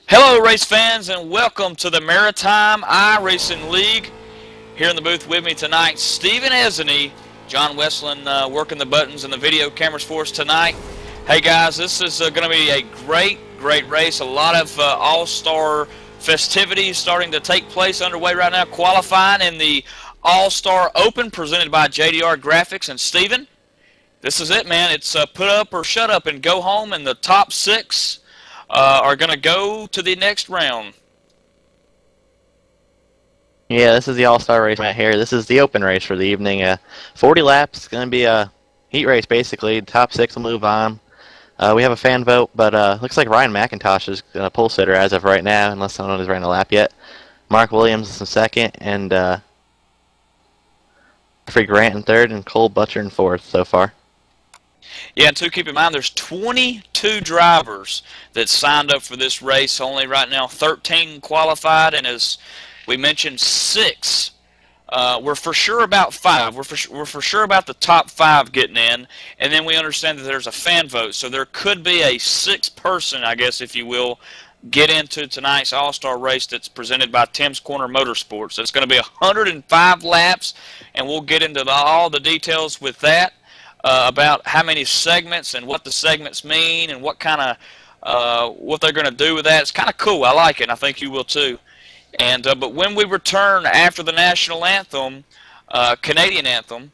Hello race fans and welcome to the Maritime iRacing League. Here in the booth with me tonight, Stephen Esney, John Westland working the buttons and the video cameras for us tonight. Hey guys, this is going to be a great race. A lot of all-star festivities starting to take place underway right now. Qualifying in the All-Star Open presented by JDR Graphics. And Stephen, this is it, man. It's put up or shut up and go home, and the top six are going to go to the next round. Yeah, this is the All-Star race right here. This is the open race for the evening. 40 laps. It's going to be a heat race, basically. Top six will move on. We have a fan vote, but looks like Ryan McIntosh is a pole sitter as of right now, unless someone has ran a lap yet. Mark Williams is in second, and Jeffrey Grant in third, and Cole Butcher in fourth so far. Yeah, and keep in mind there's 22 drivers that signed up for this race. Only right now 13 qualified, and as we mentioned, 6. We're for sure about 5. We're for sure about the top 5 getting in, and then we understand that there's a fan vote, so there could be a 6th person, I guess, if you will, get into tonight's All-Star race that's presented by Tim's Corner Motorsports. It's going to be 105 laps, and we'll get into all the details with that. About how many segments and what the segments mean and what kind of what they're going to do with that. It's kind of cool. I like it, and I think you will too. And but when we return after the national anthem, Canadian anthem,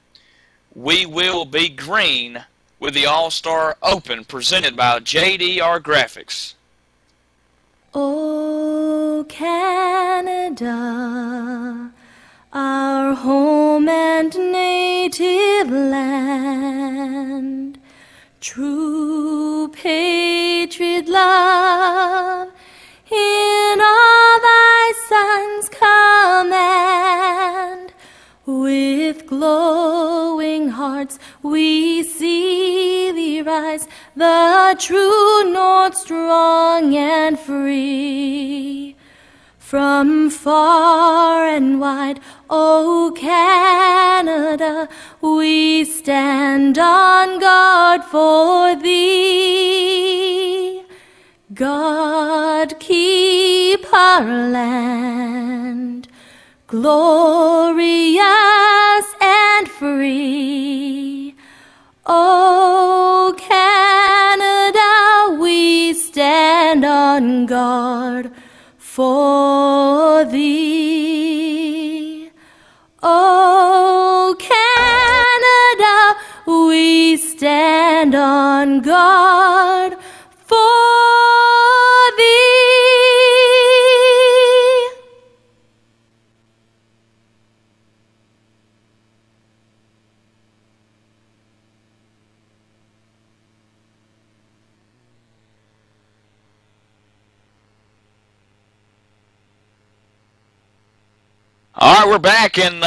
we will be green with the All-Star Open presented by JDR Graphics. Oh, Canada, our home and native land, true patriot love in all thy sons' command. With glowing hearts we see thee rise, the true north strong and free. From far and wide, O Canada, we stand on guard for thee. God keep our land glorious and free. O Canada, we stand on guard for thee. O Canada, we stand on guard for thee. All right, we're back, and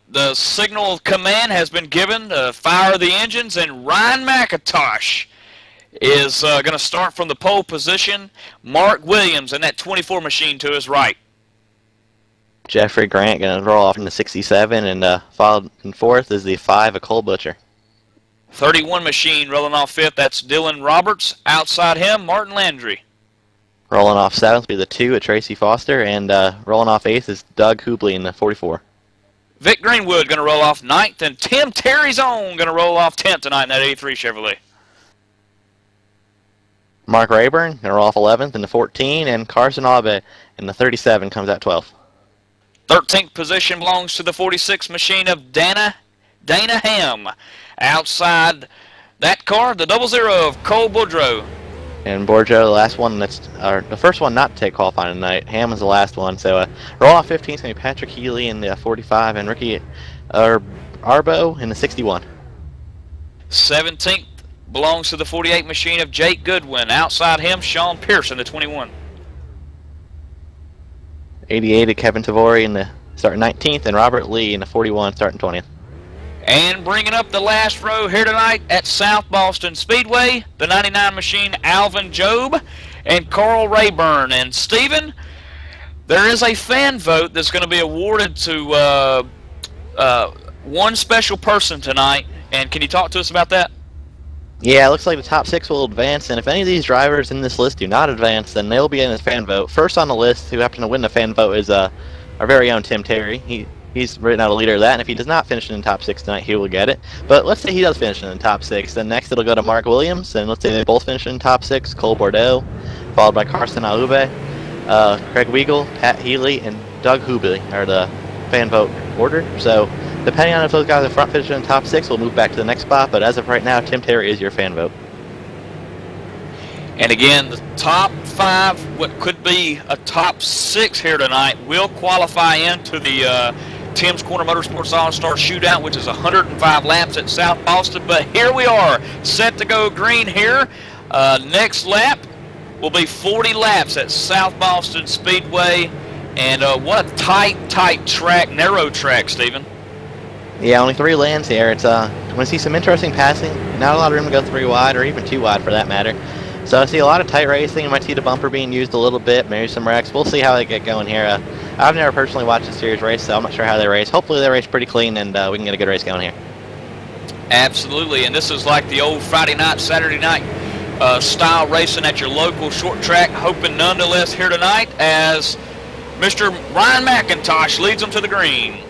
the signal of command has been given to fire the engines, and Ryan McIntosh is going to start from the pole position. Mark Williams in that 24 machine to his right. Jeffrey Grant going to roll off into 67, and followed in fourth is the 5 of Cole Butcher. 31 machine rolling off fifth. That's Dylan Roberts. Outside him, Martin Landry. Rolling off seventh will be the 2 of Tracy Foster, and rolling off eighth is Doug Hubley in the 44. Vic Greenwood going to roll off ninth, and Tim Terry's own going to roll off 10th tonight in that 83 Chevrolet. Mark Rayburn going to roll off 11th in the 14, and Carson Abe in the 37 comes out 12th. 13th position belongs to the 46 machine of Dana Ham. Outside that car, the 00 of Cole Boudreau. And Boudreau, the last one the first one not to take qualifying tonight. Ham was the last one. So roll off 15 is going to be Patrick Healy in the 45, and Ricky Arbo in the 61. 17th belongs to the 48 machine of Jake Goodwin. Outside him, Sean Pierce in the 21. 88 of Kevin Tavori in the starting 19th, and Robert Lee in the 41 starting 20th. And bringing up the last row here tonight at South Boston Speedway, the 99 machine, Alvin Job and Carl Rayburn. And Stephen, there is a fan vote that's going to be awarded to one special person tonight. And can you talk to us about that? Yeah, it looks like the top 6 will advance, and if any of these drivers in this list do not advance, then they'll be in his fan vote. First on the list, who happened to win the fan vote, is our very own Tim Terry. He's written out a leader of that, and if he does not finish in the top 6 tonight, he will get it. But let's say he does finish in the top 6, then next it'll go to Mark Williams, and let's say they both finish in the top 6, Cole Bordeaux, followed by Carson Alube, Craig Weigel, Pat Healy, and Doug Hubley are the fan vote order. So depending on if those guys are front finish in the top 6, we'll move back to the next spot, but as of right now, Tim Terry is your fan vote. And again, the top 5, what could be a top 6 here tonight, will qualify into the Tim's Corner Motorsports All-Star Shootout, which is 105 laps at South Boston. But here we are, set to go green here. Next lap will be 40 laps at South Boston Speedway. And what a tight track, narrow track, Stephen. Yeah, only 3 lanes here. It's want to see some interesting passing. Not a lot of room to go 3 wide, or even 2 wide for that matter. So I see a lot of tight racing. You might see the bumper being used a little bit, maybe some wrecks. We'll see how they get going here. I've never personally watched the series race, so I'm not sure how they race. Hopefully they race pretty clean, and we can get a good race going here. Absolutely, and this is like the old Friday night, Saturday night style racing at your local short track. Hoping nonetheless here tonight as Mr. Ryan McIntosh leads them to the green.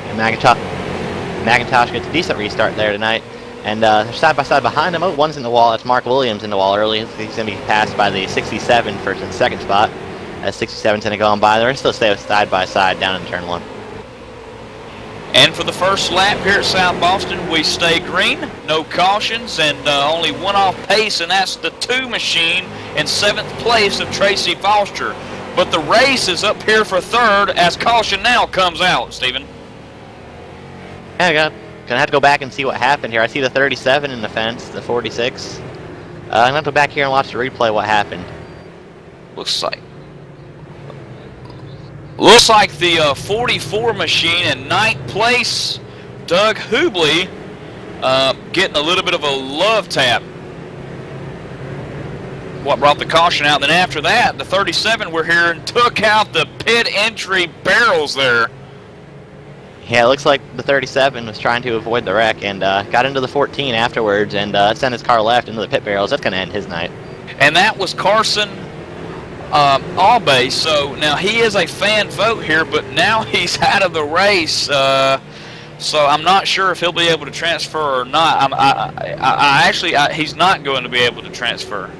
And McIntosh gets a decent restart there tonight. And they're side by side behind him. Oh, one's in the wall. That's Mark Williams in the wall early. He's going to be passed by the 67 first and second spot. As 67's going to go on by. They're still stay side by side down in turn 1. And for the first lap here at South Boston, we stay green, no cautions, and only one off pace, and that's the 2 machine in 7th place of Tracy Foster. But the race is up here for 3rd as caution now comes out, Stephen. Yeah, gonna have to go back and see what happened here. I see the 37 in the fence, the 46. I'm gonna have to go back here and watch the replay what happened. Looks like the 44 machine in 9th place, Doug Hubley, getting a little bit of a love tap. What brought the caution out? Then after that, the 37 we're hearing took out the pit entry barrels there. Yeah, it looks like the 37 was trying to avoid the wreck and got into the 14 afterwards and sent his car left into the pit barrels. That's going to end his night. And that was Carson Albe. So now he is a fan vote here, but now he's out of the race. So I'm not sure if he'll be able to transfer or not. Actually, he's not going to be able to transfer.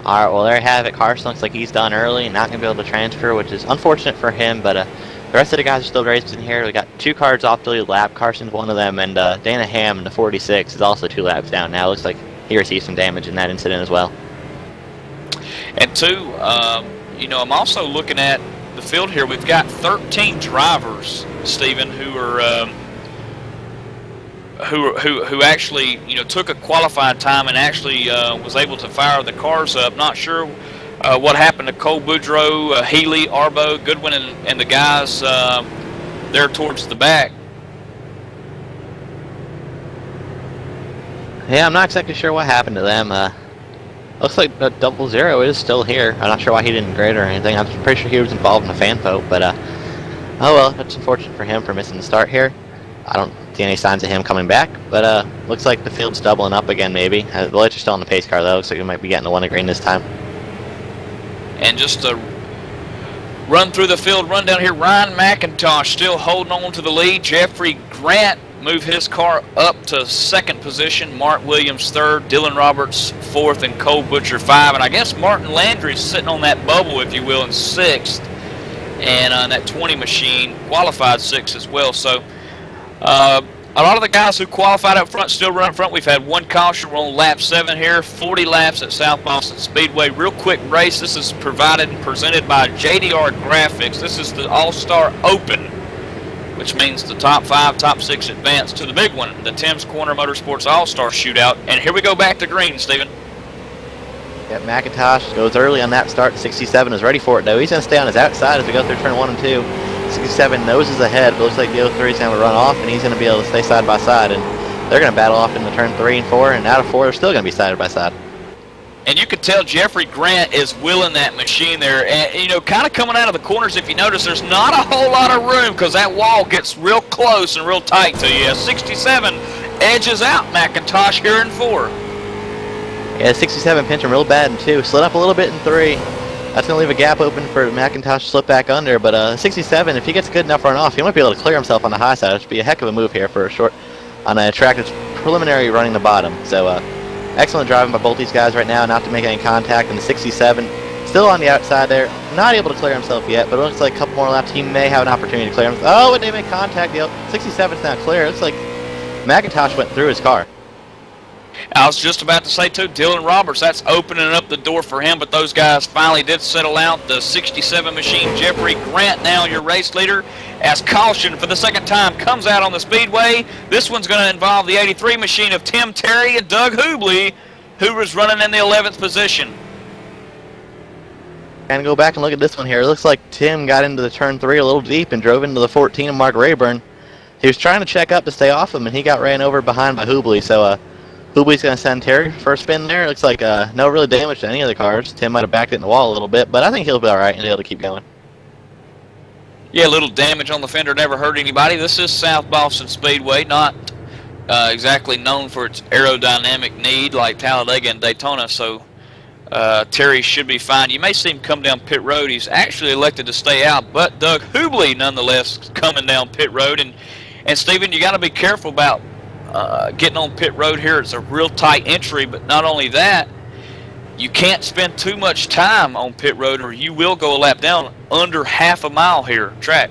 All right, well, there you have it. Carson looks like he's done early and not going to be able to transfer, which is unfortunate for him, but the rest of the guys are still racing here. We got 2 cars off the lead lap. Carson's one of them, and Dana Ham in the 46 is also 2 laps down now. Looks like he received some damage in that incident as well. And 2, you know, I'm also looking at the field here. We've got 13 drivers, Stephen, who are who actually, you know, took a qualifying time and actually was able to fire the cars up. Not sure what happened to Cole Boudreaux, Healy, Arbo, Goodwin, and the guys there towards the back. Yeah, I'm not exactly sure what happened to them. Looks like the 00 is still here. I'm not sure why he didn't grade or anything. I'm pretty sure he was involved in a fan vote, but oh well, that's unfortunate for him for missing the start here. I don't see any signs of him coming back, but looks like the field's doubling up again maybe. The lights are still on the pace car though, looks like we might be getting the one to green this time. And just to run through the field, run down here, Ryan McIntosh still holding on to the lead. Jeffrey Grant moved his car up to 2nd position. Mark Williams 3rd, Dylan Roberts 4th, and Cole Butcher 5. And I guess Martin Landry's sitting on that bubble, if you will, in 6th. And on that 20 machine, qualified 6th as well. So a lot of the guys who qualified up front still run up front. We've had 1 caution. We're on lap 7 here. 40 laps at South Boston Speedway. Real quick race. This is provided and presented by JDR Graphics. This is the All-Star Open, which means the top 5, top 6 advance to the big one, the Tim's Corner Motorsports All-Star Shootout. And here we go back to green, Stephen. Yep, McIntosh goes early on that start. 67 is ready for it though. He's going to stay on his outside as we go through turn 1 and 2. 67 noses ahead, but looks like the 03 is going to run off, and he's going to be able to stay side by side. And they're going to battle off in the turn 3 and 4, and out of 4, they're still going to be side by side. And you can tell Jeffrey Grant is willing that machine there. And, you know, kind of coming out of the corners, if you notice, there's not a whole lot of room because that wall gets real close and real tight to you. 67 edges out McIntosh here in 4. Yeah, 67 pinched him real bad in 2. Slid up a little bit in 3. That's going to leave a gap open for McIntosh to slip back under. But 67, if he gets good enough run off, he might be able to clear himself on the high side. It should be a heck of a move here for a short, on a track that's preliminary running the bottom. So excellent driving by both these guys right now, not to make any contact. And the 67 still on the outside there, not able to clear himself yet, but it looks like a couple more laps he may have an opportunity to clear himself. Oh, and they make contact. The 67's not clear. It looks like McIntosh went through his car. I was just about to say, too, Dylan Roberts, that's opening up the door for him, but those guys finally did settle out. The 67 machine, Jeffrey Grant, now your race leader, as caution for the second time comes out on the speedway. This one's going to involve the 83 machine of Tim Terry and Doug Hubley, who was running in the 11th position. And go back and look at this one here. It looks like Tim got into the turn 3 a little deep and drove into the 14 of Mark Rayburn. He was trying to check up to stay off him, and he got ran over behind by Hubley. So Hubley's going to send Terry for a spin there. Looks like no real damage to any of the cars. Tim might have backed it in the wall a little bit, but I think he'll be all right and be able to keep going. Yeah, a little damage on the fender never hurt anybody. This is South Boston Speedway, not exactly known for its aerodynamic need like Talladega and Daytona, so Terry should be fine. You may see him come down pit road. He's actually elected to stay out, but Doug Hubley nonetheless coming down pit road. And Stephen, you got to be careful about getting on pit road here. It's a real tight entry, but not only that, you can't spend too much time on pit road or you will go a lap down under half a mile here track.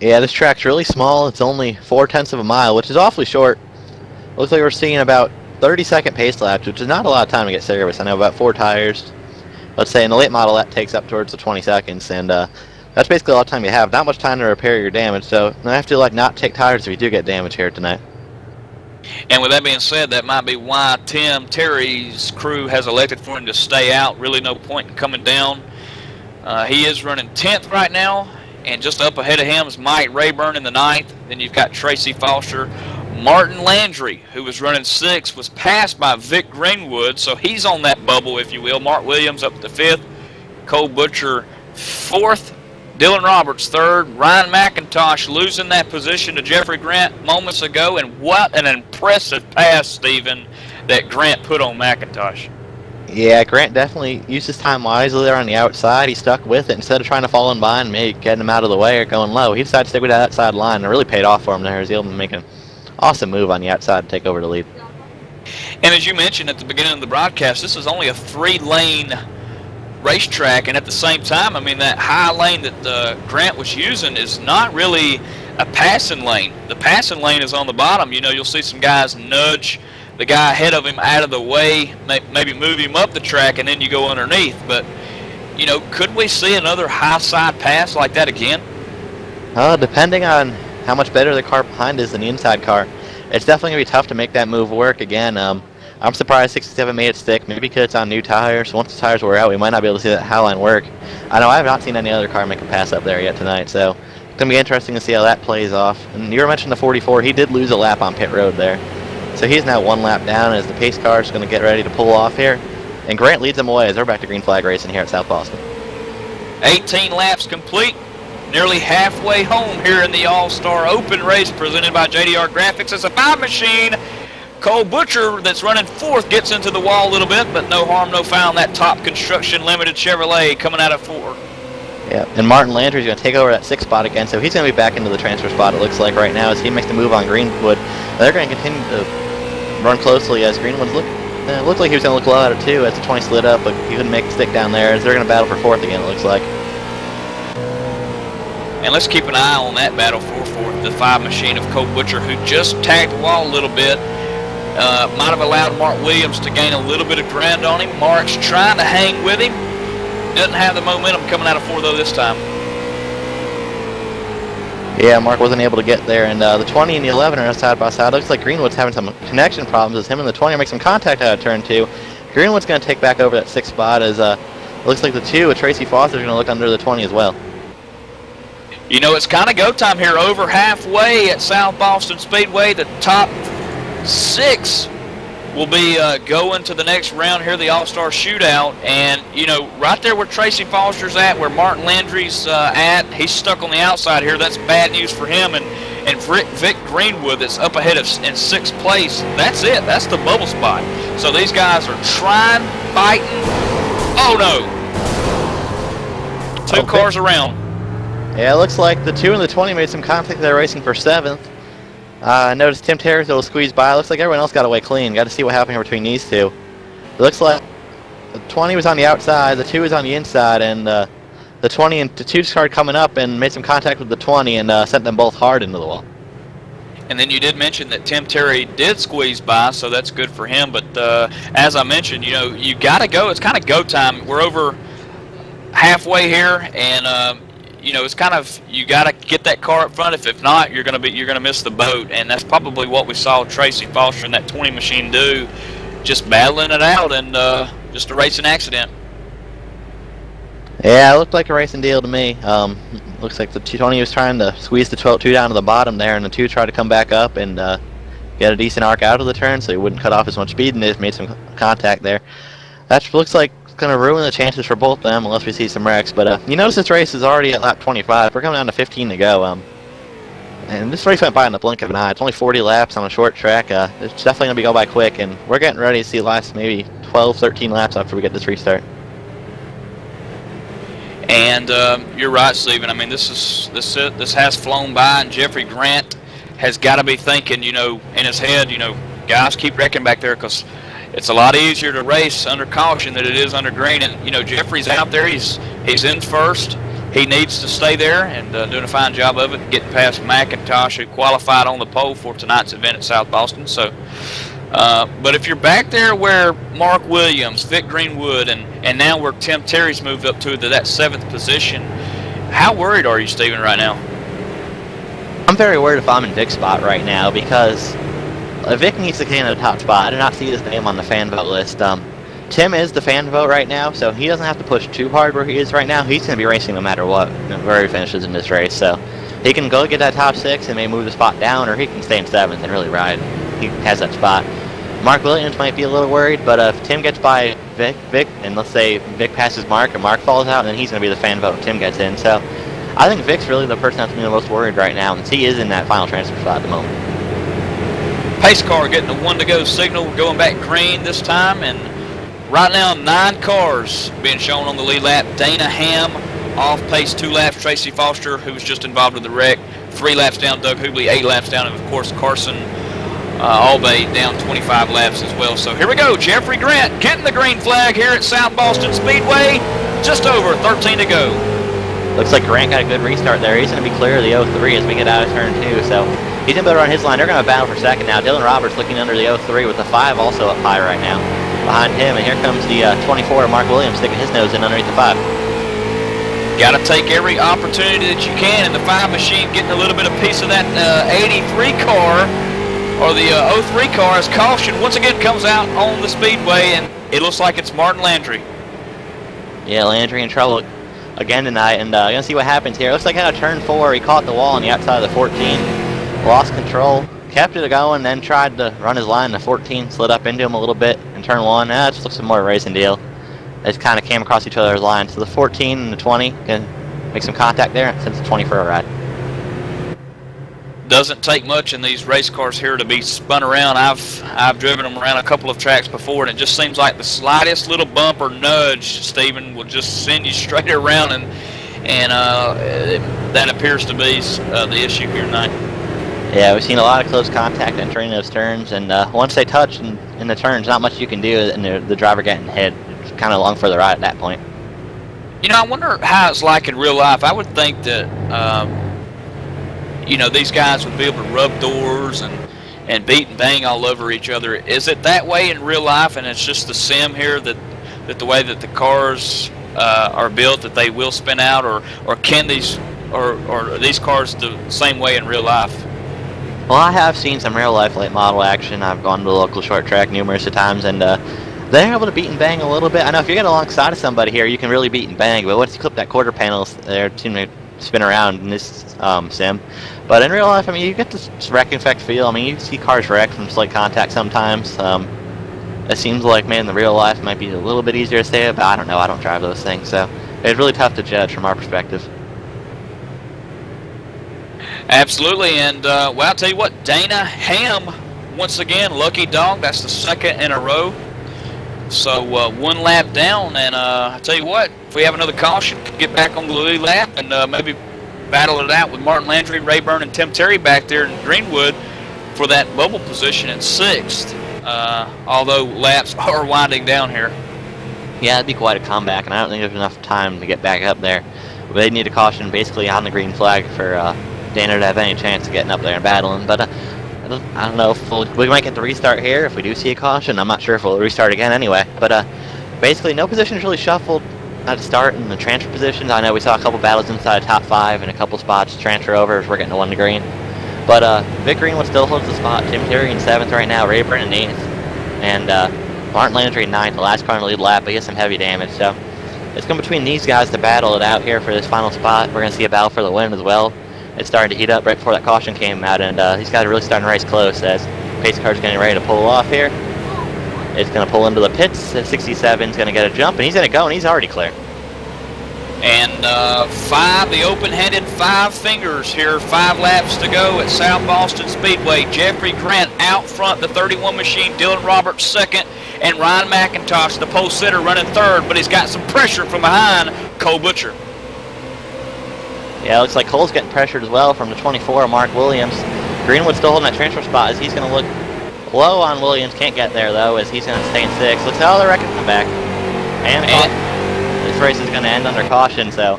Yeah, this track's really small. It's only 4/10 of a mile, which is awfully short. Looks like we're seeing about 30-second pace laps, which is not a lot of time to get service. I know about 4 tires. Let's say in the late model that takes up towards the 20 seconds, and that's basically all the time you have. Not much time to repair your damage, so I have to not take tires if you do get damage here tonight. And with that being said, that might be why Tim Terry's crew has elected for him to stay out. Really no point in coming down. He is running 10th right now, and just up ahead of him is Mike Rayburn in the 9th. Then you've got Tracy Foster. Martin Landry, who was running 6th, was passed by Vic Greenwood, so he's on that bubble, if you will. Mark Williams up to 5th. Cole Butcher 4th. Dylan Roberts 3rd. Ryan McIntosh losing that position to Jeffrey Grant moments ago. And what an impressive pass, Stephen, that Grant put on McIntosh. Yeah, Grant definitely used his time wisely there on the outside. He stuck with it. Instead of trying to fall in behind, maybe getting him out of the way or going low, he decided to stick with that outside line. And it really paid off for him there. He was able to make an awesome move on the outside to take over the lead. And as you mentioned at the beginning of the broadcast, this is only a 3-lane racetrack, and at the same time, I mean, that high lane that Grant was using is not really a passing lane. The passing lane is on the bottom. You know, you'll see some guys nudge the guy ahead of him out of the way, maybe move him up the track, and then you go underneath. But, you know, could we see another high side pass like that again? Depending on how much better the car behind is than the inside car, it's definitely going to be tough to make that move work again. I'm surprised 67 made it stick, maybe because it's on new tires. Once the tires wear out, we might not be able to see that high line work. I know I have not seen any other car make a pass up there yet tonight, so it's going to be interesting to see how that plays off. And you were mentioning the 44, he did lose a lap on pit road there. So he's now 1 lap down as the pace car is going to get ready to pull off here. And Grant leads them away as they're back to green flag racing here at South Boston. 18 laps complete. Nearly halfway home here in the All-Star Open race presented by JDR Graphics. It's a 5 machine. Cole Butcher, that's running 4th, gets into the wall a little bit, but no harm, no foul in that Top Construction Limited Chevrolet coming out of 4. Yeah, and Martin Landry is going to take over that 6th spot again, so he's going to be back into the transfer spot, it looks like, right now, as he makes the move on Greenwood. They're going to continue to run closely as Greenwood's looked like he was going to look low out of 2 as the 20 slid up, but he couldn't make the stick down there, as they're going to battle for 4th again, it looks like. And let's keep an eye on that battle for 4th, the 5 machine of Cole Butcher, who just tagged the wall a little bit. Might have allowed Mark Williams to gain a little bit of ground on him. Mark's trying to hang with him. Doesn't have the momentum coming out of 4, though, this time. Yeah, Mark wasn't able to get there, and the 20 and the 11 are side by side. Looks like Greenwood's having some connection problems as him and the 20 are making some contact out of turn 2. Greenwood's going to take back over that 6th spot as it looks like the 2 with Tracy Foster is going to look under the 20 as well. You know, it's kind of go time here, over halfway at South Boston Speedway. The top 6 will be going to the next round here, the All-Star Shootout. And, you know, right there where Tracy Foster's at, where Martin Landry's at, he's stuck on the outside here. That's bad news for him. And And Vic Greenwood that's up ahead in 6th place, that's it. That's the bubble spot. So these guys are trying, fighting. Oh no! Two cars around. Yeah, it looks like the 2 and the 20 made some contact. They're racing for 7th. I noticed Tim Terry's will squeeze by. Looks like everyone else got away clean. Got to see what happened here between these two. It looks like the 20 was on the outside, the 2 was on the inside, and the 20 and the 2's car coming up and made some contact with the 20 and sent them both hard into the wall. And then you did mention that Tim Terry did squeeze by, so that's good for him. But as I mentioned, you know, you got to go. It's kind of go time. We're over halfway here, and you know, it's kind of, you got to get that car up front. If not, you're gonna miss the boat, and that's probably what we saw Tracy Foster and that 20 machine do, just battling it out, and just a racing accident. Yeah, it looked like a racing deal to me. Looks like the 20 was trying to squeeze the 2 down to the bottom there, and the 2 tried to come back up and get a decent arc out of the turn so he wouldn't cut off as much speed, and they just made some contact there. That looks like it's going to ruin the chances for both of them unless we see some wrecks. But you notice this race is already at lap 25. We're coming down to 15 to go. And this race went by in the blink of an eye. It's only 40 laps on a short track. It's definitely going to go by quick, and we're getting ready to see the last maybe 12, 13 laps after we get this restart. And you're right, Stephen. I mean, this has flown by, and Jeffrey Grant has got to be thinking, you know, in his head, you know, guys, keep wrecking back there, because it's a lot easier to race under caution than it is under green. And you know, Jeffrey's out there. He's in first. He needs to stay there and doing a fine job of it, getting past McIntosh, who qualified on the pole for tonight's event at South Boston. So, but if you're back there where Mark Williams, Vic Greenwood, and now where Tim Terry's moved up to that 7th position, how worried are you, Stephen, right now? I'm very worried if I'm in Vic's spot right now, because Vic needs to get in the top spot. I do not see his name on the fan vote list. Tim is the fan vote right now, so he doesn't have to push too hard where he is right now. He's going to be racing no matter what, where he finishes in this race. So he can go get that top 6 and maybe move the spot down, or he can stay in 7th and really ride. He has that spot. Mark Williams might be a little worried, but if Tim gets by Vic, and let's say Vic passes Mark and Mark falls out, then he's going to be the fan vote when Tim gets in. So I think Vic's really the person that's being the most worried right now, and he is in that final transfer spot at the moment. Pace car getting the 1 to go signal, going back green this time, and right now 9 cars being shown on the lead lap. Dana Ham off pace 2 laps. Tracy Foster, who was just involved with the wreck, 3 laps down. Doug Hubley 8 laps down, and of course Carson Albay down 25 laps as well. So here we go, Jeffrey Grant getting the green flag here at South Boston Speedway. Just over 13 to go. Looks like Grant got a good restart there. He's going to be clear of the 03 as we get out of turn 2. So he's in better on his line. They're going to battle for second now. Dylan Roberts looking under the 03 with the 5 also up high right now behind him. And here comes the 24, Mark Williams, sticking his nose in underneath the 5. Got to take every opportunity that you can. And the 5 machine getting a little bit of piece of that 83 car, or the 03 car, as caution once again comes out on the speedway, and it looks like it's Martin Landry. Yeah, Landry in trouble again tonight, and gonna see what happens here. Looks like out of turn 4, he caught the wall on the outside of the 14, lost control, kept it going, then tried to run his line. The 14 slid up into him a little bit in turn 1. It just looks like more a racing deal. They just kind of came across each other's lines. So the 14 and the 20 can make some contact there, and sends the 20 for a ride. Doesn't take much in these race cars here to be spun around. I've driven them around a couple of tracks before, and it just seems like the slightest little bump or nudge, Stephen, will just send you straight around, and that appears to be the issue here tonight. Yeah, we've seen a lot of close contact entering those turns, and once they touch in the turns, not much you can do, and the driver getting hit. It's kind of long for the ride at that point. You know, I wonder how it's like in real life. I would think that you know, these guys would be able to rub doors and beat and bang all over each other. Is it that way in real life, and it's just the sim here that the way that the cars are built, that they will spin out, or can these or are these cars the same way in real life? Well, I have seen some real life late model action. I've gone to the local short track numerous of times, and they're able to beat and bang a little bit. I know if you get alongside of somebody here, you can really beat and bang, but once you clip that quarter panel, they're to spin around in this sim. But in real life, I mean, you get this wreck effect feel. I mean, you see cars wreck from slight contact sometimes. It seems like, man, the real life might be a little bit easier to say it, but I don't know. I don't drive those things, so it's really tough to judge from our perspective. Absolutely, and well, I'll tell you what, Dana Ham, once again, lucky dog. That's the second in a row. So one lap down, and I tell you what, if we have another caution, get back on the lead lap and maybe battle it out with Martin Landry, Rayburn, and Tim Terry back there in Greenwood for that bubble position in 6th. Although laps are winding down here. Yeah, it'd be quite a comeback, and I don't think there's enough time to get back up there. But they need a caution basically on the green flag for Dana to have any chance of getting up there and battling. But I don't know if we might get the restart here if we do see a caution. I'm not sure if we'll restart again anyway. But basically, no positions really shuffled at the start in the transfer positions. I know we saw a couple battles inside top 5 and a couple spots transfer over as we're getting to 1 to green. But Vic Greenwood still holds the spot. Tim Terry in 7th right now, Rayburn in 8th, and Martin Landry in 9th. The last car in the lead lap, but he has some heavy damage. So it's going between these guys to battle it out here for this final spot. We're going to see a battle for the win as well. It's starting to heat up right before that caution came out, and these guys are really starting to race close as pace car's getting ready to pull off here. It's going to pull into the pits. 67 is going to get a jump, and he's going to go, and he's already clear. And 5, the open-handed 5 fingers here. 5 laps to go at South Boston Speedway. Jeffrey Grant out front, the 31 machine. Dylan Roberts second, and Ryan McIntosh, the pole sitter, running third. But he's got some pressure from behind Cole Butcher. Yeah, it looks like Cole's getting pressured as well from the 24, Mark Williams. Greenwood still holding that transfer spot as he's going to look low on Williams. Can't get there, though, as he's going to stay in 6th. Looks how the record come back. And this race is going to end under caution, so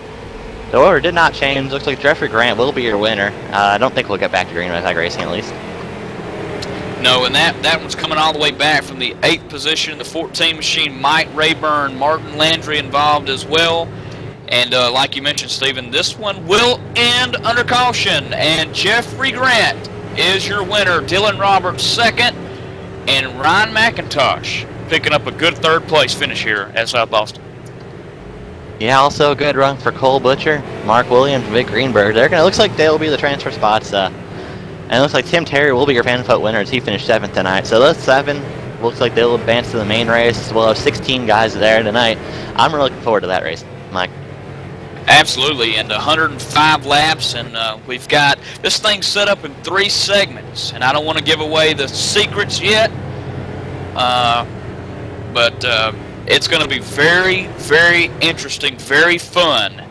the order did not change. Looks like Jeffrey Grant will be your winner. I don't think we'll get back to Greenwood Tag Racing, at least. No, and that one's coming all the way back from the 8th position. The 14 machine, Mike Rayburn, Martin Landry involved as well. And like you mentioned, Stephen, this one will end under caution. And Jeffrey Grant is your winner. Dylan Roberts second. And Ryan McIntosh picking up a good 3rd place finish here at South Boston. Yeah, also a good run for Cole Butcher, Mark Williams, Vic Greenberg. Looks like they'll be the transfer spots. And it looks like Tim Terry will be your fan vote winner as he finished 7th tonight. So those 7 looks like they'll advance to the main race. We'll have 16 guys there tonight. I'm really looking forward to that race, Mike. Absolutely, and 105 laps, and we've got this thing set up in 3 segments, and I don't want to give away the secrets yet, but it's going to be very, very interesting, very fun,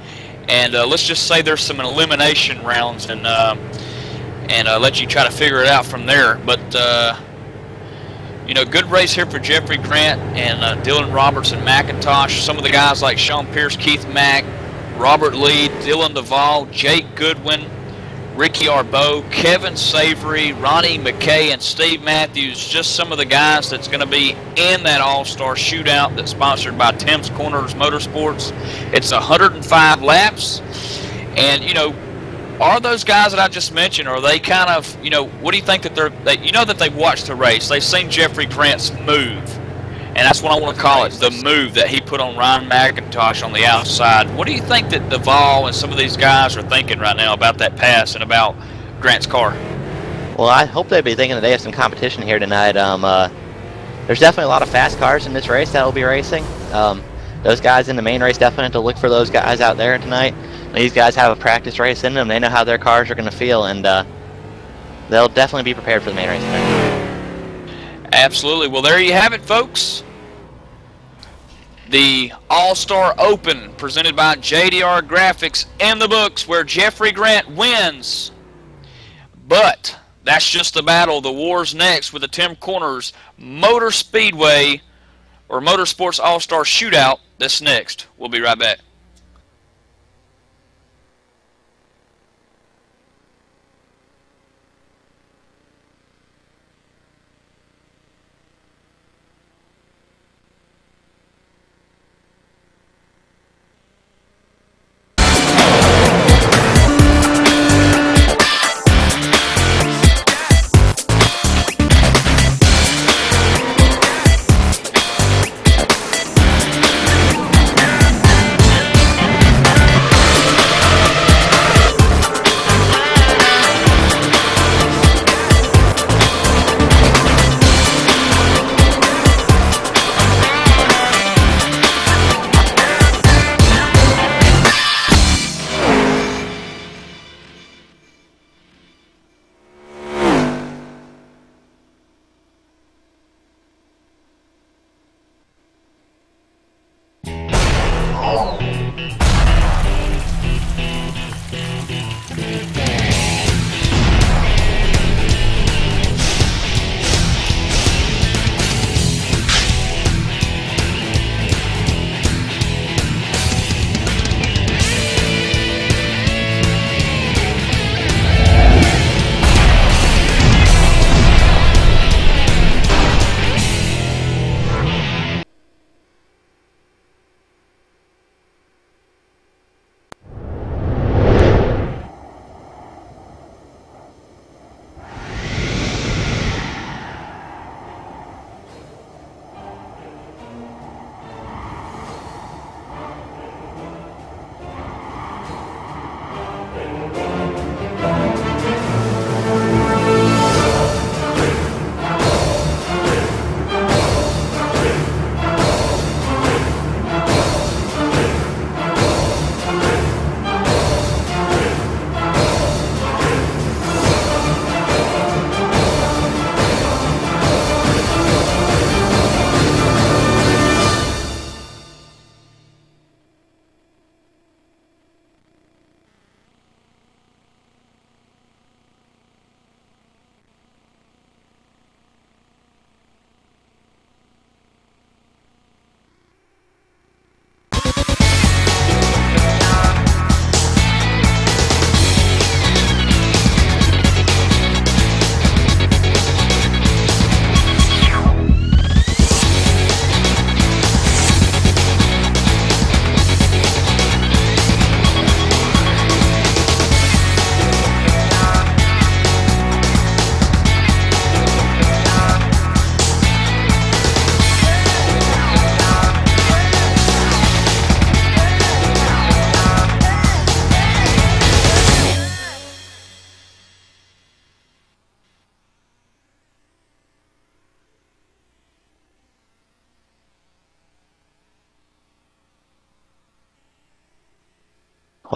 and let's just say there's some elimination rounds, and let you try to figure it out from there. But you know, good race here for Jeffrey Grant and Dylan Roberts and McIntosh. Some of the guys like Sean Pierce, Keith Mack, Robert Lee, Dylan Duvall, Jake Goodwin, Ricky Arbeau, Kevin Savory, Ronnie McKay, and Steve Matthews. Just some of the guys that's going to be in that All-Star shootout that's sponsored by Tim's Corners Motorsports. It's 105 laps. And, you know, are those guys that I just mentioned, are they kind of, you know, what do you think that you know that they've watched the race. They've seen Jeffrey Grant's move. And that's what I want to call it, the move that he put on Ryan McIntosh on the outside. What do you think that Duvall and some of these guys are thinking right now about that pass and about Grant's car? Well, I hope they'll be thinking that they have some competition here tonight. There's definitely a lot of fast cars in this race that will be racing. Those guys in the main race definitely have to look for those guys out there tonight. These guys have a practice race in them. They know how their cars are going to feel, and they'll definitely be prepared for the main race tonight. Absolutely. Well, there you have it, folks. The All-Star Open presented by JDR Graphics in the books, where Jeffrey Grant wins. But that's just the battle. The war's next with the Tim Corners Motor Speedway or Motorsports All-Star Shootout. That's next. We'll be right back.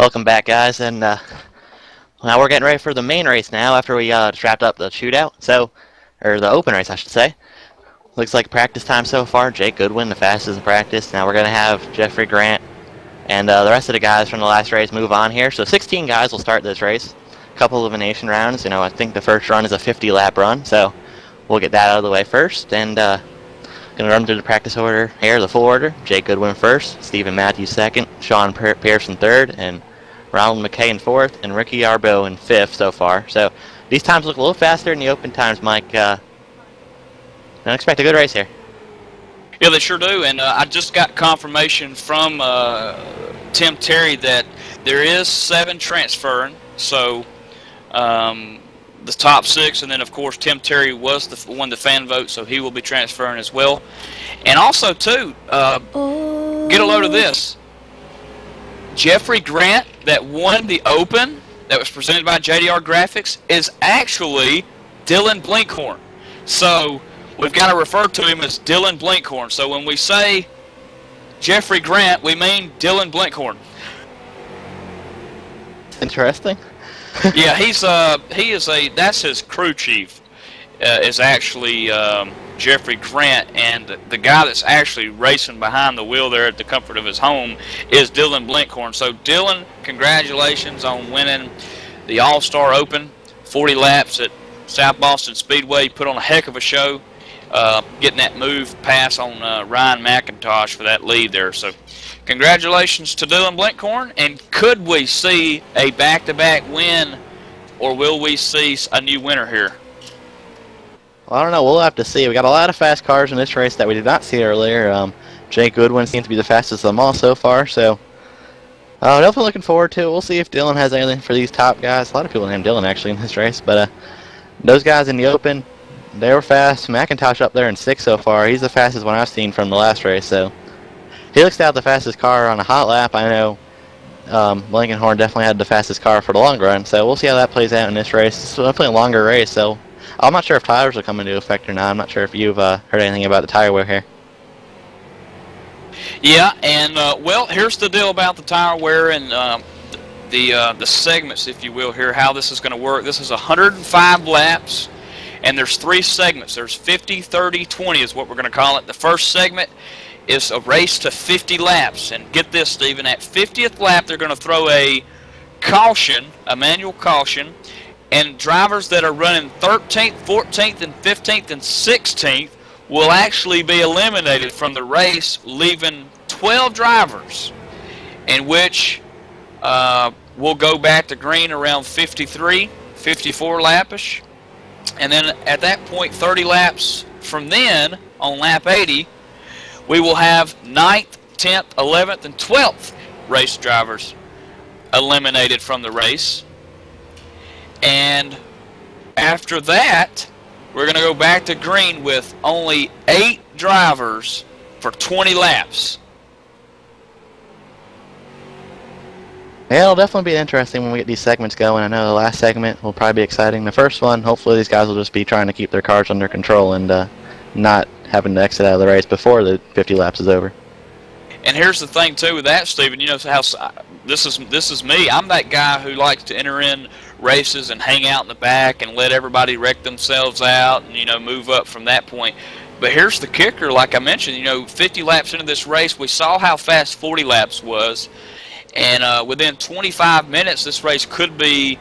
Welcome back, guys, and now we're getting ready for the main race now after we just wrapped up the shootout, or the open race, I should say. Looks like practice time so far. Jake Goodwin, the fastest in practice. Now we're going to have Jeffrey Grant and the rest of the guys from the last race move on here. So 16 guys will start this race. A couple elimination rounds. I think the first run is a 50-lap run, so we'll get that out of the way first. And going to run through the practice order here, the full order. Jake Goodwin first, Stephen Matthews second, Sean Pearson third, and Ronald McKay in fourth, and Ricky Arbo in fifth so far. So these times look a little faster than the open times, Mike. Don't expect a good race here. Yeah, they sure do, and I just got confirmation from Tim Terry that there is 7 transferring, so the top 6, and then of course Tim Terry won the fan vote, so he will be transferring as well. And also too, get a load of this. Jeffrey Grant, that won the Open, that was presented by JDR Graphics, is actually Dylan Blinkhorn. So we've got to refer to him as Dylan Blinkhorn. So when we say Jeffrey Grant, we mean Dylan Blinkhorn. Interesting. Yeah, that's his crew chief, is actually Jeffrey Grant, and the guy that's actually racing behind the wheel there at the comfort of his home is Dylan Blinkhorn. So Dylan, congratulations on winning the All-Star Open, 40 laps at South Boston Speedway. Put on a heck of a show, getting that move pass on Ryan McIntosh for that lead there. So congratulations to Dylan Blinkhorn, and could we see a back-to-back win, or will we see a new winner here? Well, I don't know. We'll have to see. We got a lot of fast cars in this race that we did not see earlier. Jake Goodwin seems to be the fastest of them all so far, so definitely looking forward to it. We'll see if Dylan has anything for these top guys. A lot of people named Dylan actually in this race, but those guys in the Open, they were fast. McIntosh up there in 6th so far. He's the fastest one I've seen from the last race, so he looks to have the fastest car on a hot lap. I know Blankenhorn definitely had the fastest car for the long run, so we'll see how that plays out in this race. It's definitely a longer race, so I'm not sure if tires will come into effect or not. I'm not sure if you've heard anything about the tire wear here. Yeah, and well, here's the deal about the tire wear and the segments, if you will, here, how this is going to work. This is 105 laps, and there's 3 segments. There's 50, 30, 20 is what we're going to call it. The first segment is a race to 50 laps, and get this, Stephen, at 50th lap they're going to throw a caution, a manual caution, and drivers that are running 13th, 14th, and 15th, and 16th will actually be eliminated from the race, leaving 12 drivers, in which we'll go back to green around 53, 54 lapish, and then at that point, 30 laps from then, on lap 80, we will have 9th, 10th, 11th, and 12th race drivers eliminated from the race. And after that, we're going to go back to green with only 8 drivers for 20 laps. Yeah, it'll definitely be interesting when we get these segments going. I know the last segment will probably be exciting. The first one, hopefully these guys will just be trying to keep their cars under control and not having to exit out of the race before the 50 laps is over. And here's the thing too with that, Stephen. You know how this is me. I'm that guy who likes to enter in races and hang out in the back and let everybody wreck themselves out and move up from that point. But here's the kicker. Like I mentioned, 50 laps into this race, we saw how fast 40 laps was, and within 25 minutes, this race could be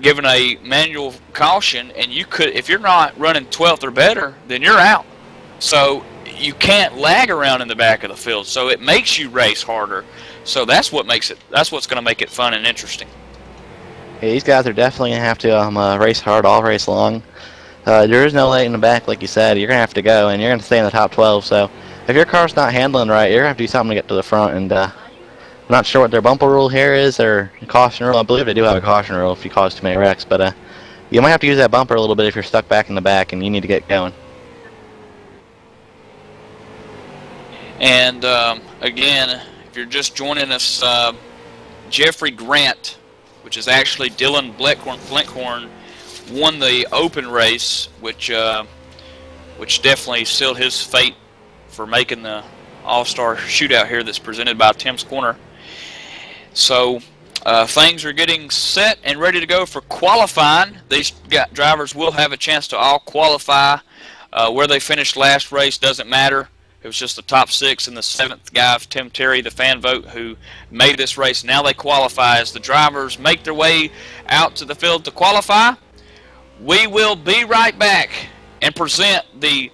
given a manual caution, and you could, if you're not running 12th or better, then you're out. So you can't lag around in the back of the field. So it makes you race harder. So that's what makes it. That's what's going to make it fun and interesting. Yeah, these guys are definitely going to have to race hard all race long. There is no lag in the back, like you said. You're going to have to go, and you're going to stay in the top 12. So if your car's not handling right, you're going to have to do something to get to the front. And I'm not sure what their bumper rule here is, or caution rule. I believe they do have a caution rule if you cause too many wrecks. But you might have to use that bumper a little bit if you're stuck back in the back and you need to get going. And again, if you're just joining us, Jeffrey Grant, which is actually Dylan Blinkhorn, won the open race, which definitely sealed his fate for making the All-Star shootout here that's presented by Tim's Corner. So things are getting set and ready to go for qualifying. These drivers will have a chance to all qualify. Where they finished last race doesn't matter. It was just the top 6 and the 7th guy, Tim Terry, the fan vote, who made this race. Now they qualify. As the drivers make their way out to the field to qualify, we will be right back and present the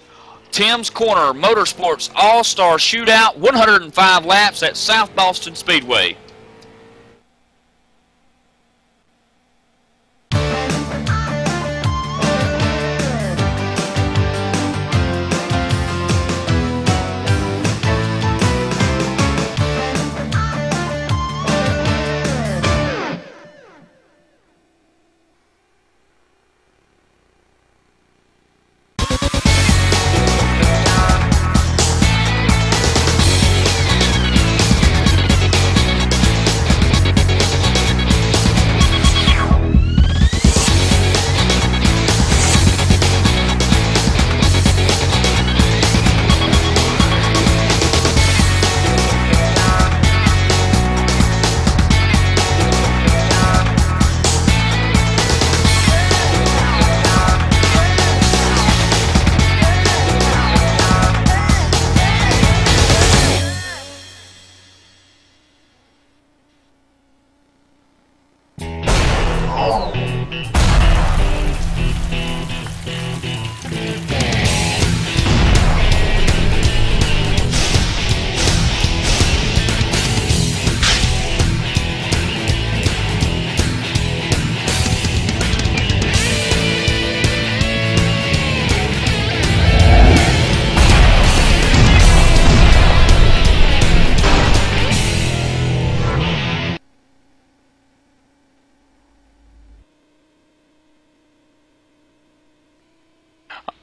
Tim's Corner Motorsports All-Star Shootout, 105 laps at South Boston Speedway.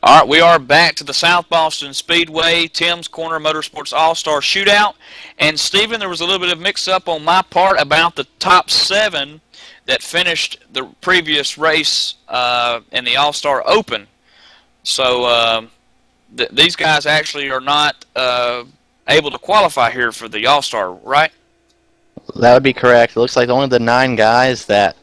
All right, we are back to the South Boston Speedway Tim's Corner Motorsports All-Star Shootout. And, Stephen, there was a little bit of mix-up on my part about the top 7 that finished the previous race in the All-Star Open. So these guys actually are not able to qualify here for the All-Star, right? That would be correct. It looks like only the 9 guys that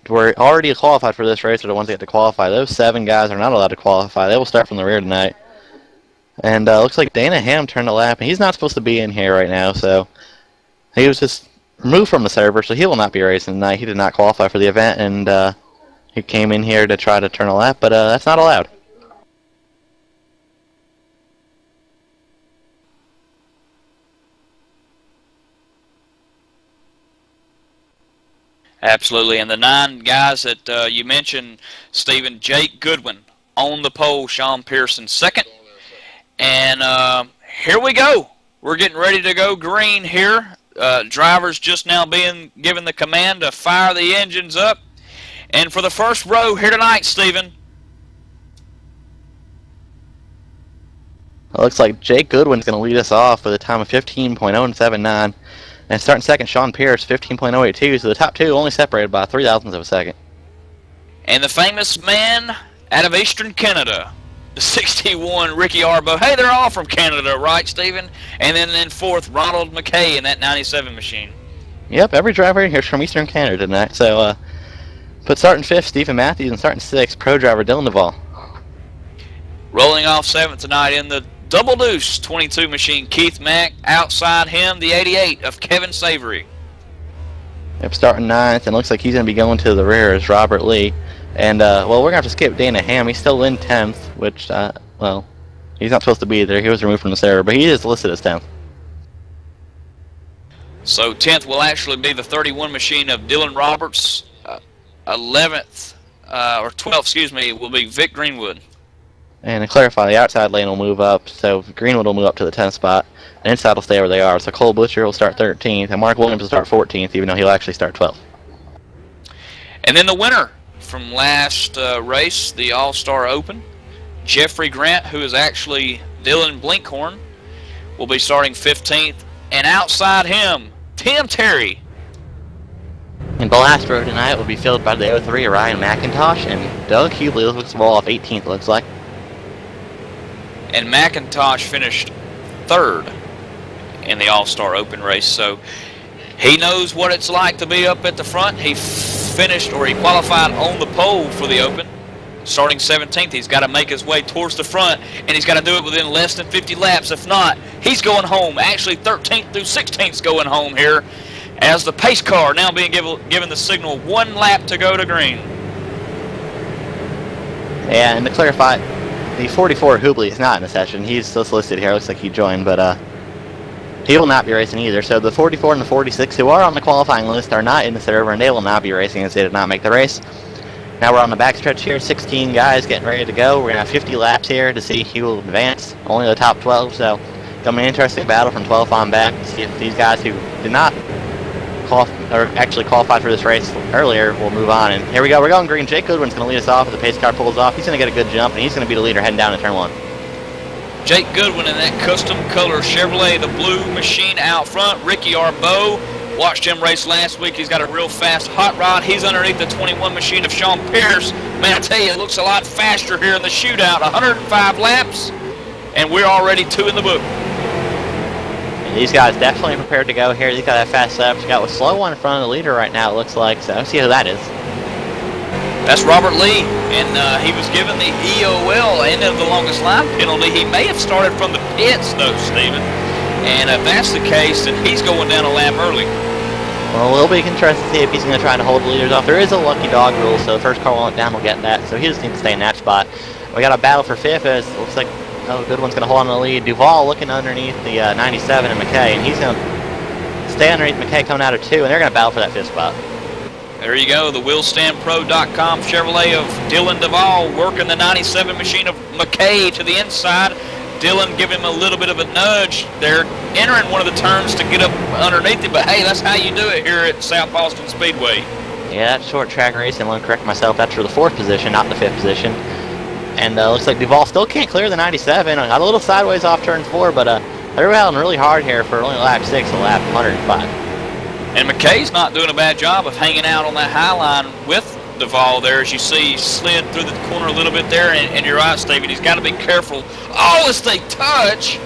were already qualified for this race are the ones that get to qualify. Those 7 guys are not allowed to qualify. They will start from the rear tonight. And looks like Dana Ham turned a lap, and he's not supposed to be in here right now, so he was just removed from the server, so he will not be racing tonight. He did not qualify for the event, and he came in here to try to turn a lap, but that's not allowed. Absolutely, and the 9 guys that you mentioned, Stephen, Jake Goodwin on the pole, Sean Pearson second. And here we go. We're getting ready to go green here. Drivers just now being given the command to fire the engines up. And for the first row here tonight, Stephen. It looks like Jake Goodwin's going to lead us off with a time of 15.079. And starting second, Sean Pierce, 15.082. So the top 2 only separated by 0.03 of a second. And the famous man out of Eastern Canada, the 61, Ricky Arbo. Hey, they're all from Canada, right, Stephen? And then in fourth, Ronald McKay in that 97 machine. Yep, every driver in here is from Eastern Canada tonight. So, but starting 5th, Stephen Matthews, and starting 6th, pro driver Dylan Duvall. Rolling off 7th tonight in the Double Deuce 22 machine, Keith Mack. Outside him, the 88 of Kevin Savory. Yep, starting 9th, and looks like he's going to be going to the rear is Robert Lee. And, well, we're going to have to skip Dana Ham. He's still in 10th, which, well, he's not supposed to be there. He was removed from the server, but he is listed as 10th. So 10th will actually be the 31 machine of Dylan Roberts. 11th, or 12th, excuse me, will be Vic Greenwood. And to clarify, the outside lane will move up, so Greenwood will move up to the 10th spot, and inside will stay where they are. So Cole Butcher will start 13th, and Mark Williams will start 14th, even though he'll actually start 12th. And then the winner from last race, the All-Star Open, Jeffrey Grant, who is actually Dylan Blinkhorn, will be starting 15th, and outside him, Tim Terry. And the last row tonight will be filled by the 03 Ryan McIntosh, and Doug Hughley looks to roll off 18th, looks like. And McIntosh finished 3rd in the All-Star Open race. So He knows what it's like to be up at the front. He finished, or he qualified on the pole for the Open. Starting 17th, he's got to make his way towards the front, and he's got to do it within less than 50 laps. If not, he's going home. Actually, 13th through 16th going home here, as the pace car now being given the signal 1 lap to go to green. Yeah, and to clarify, the 44 Hubley is not in the session. He's still listed here. Looks like he joined, but he will not be racing either. So the 44 and the 46 who are on the qualifying list are not in the server, and they will not be racing as they did not make the race. Now we're on the backstretch here, 16 guys getting ready to go. We're going to have 50 laps here to see who will advance, only the top 12, so it's going to be an interesting battle from 12 on back to see if these guys who did not actually qualify for this race earlier will move on. And here we go, we're going green. Jake Goodwin's going to lead us off as the pace car pulls off. He's going to get a good jump, and he's going to be the leader heading down to turn 1. Jake Goodwin in that custom color Chevrolet, the blue machine out front. Ricky Arbeau. Watched him race last week. He's got a real fast hot rod. He's underneath the 21 machine of Sean Pierce. Man, I tell you, it looks a lot faster here in the shootout. 105 laps, and we're already 2 in the book. And these guys definitely prepared to go here. These got that fast setup. You got a slow one in front of the leader right now, it looks like. So let's see who that is. That's Robert Lee, and he was given the EOL, end of the longest line penalty. He may have started from the pits, though, Steven. And if that's the case, then he's going down a lap early. Well, we'll be interested to see if he's going to try to hold the leaders off. There is a lucky dog rule, so the first car went down will get that. So he just needs to stay in that spot. We got a battle for 5th as it looks like Goodwin's going to hold on to the lead. Duval looking underneath the 97 and McKay, and he's going to stay underneath McKay coming out of 2, and they're going to battle for that 5th spot. There you go, the WillStandPro.com Chevrolet of Dylan Duval working the 97 machine of McKay to the inside. Dylan giving him a little bit of a nudge. They're entering one of the turns to get up underneath him, but hey, that's how you do it here at South Boston Speedway. Yeah, that's short track racing. I want to correct myself. That's for the 4th position, not the 5th position. And looks like Duval still can't clear the 97. Got a little sideways off turn 4, but they're battling really hard here for only lap 6 and lap 105. And McKay's not doing a bad job of hanging out on that high line with Duval there. As you see, he slid through the corner a little bit there, and you're right, Stephen, he's got to be careful. Oh, as they touch,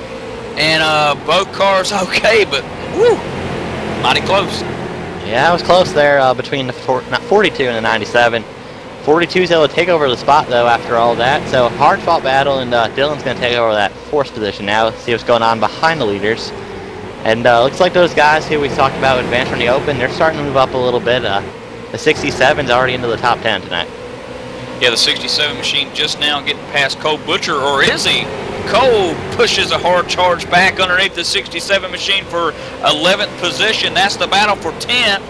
and both cars okay, but woo, mighty close. Yeah, it was close there between the 42 and the 97. 42's able to take over the spot, though, after all that. So, hard-fought battle, and Dylan's going to take over that 4th position now. See what's going on behind the leaders. And looks like those guys who we talked about advancing from the Open, they're starting to move up a little bit. The 67's already into the top 10 tonight. Yeah, the 67 machine just now getting past Cole Butcher, or is he? Cole pushes a hard charge back underneath the 67 machine for 11th position. That's the battle for 10th.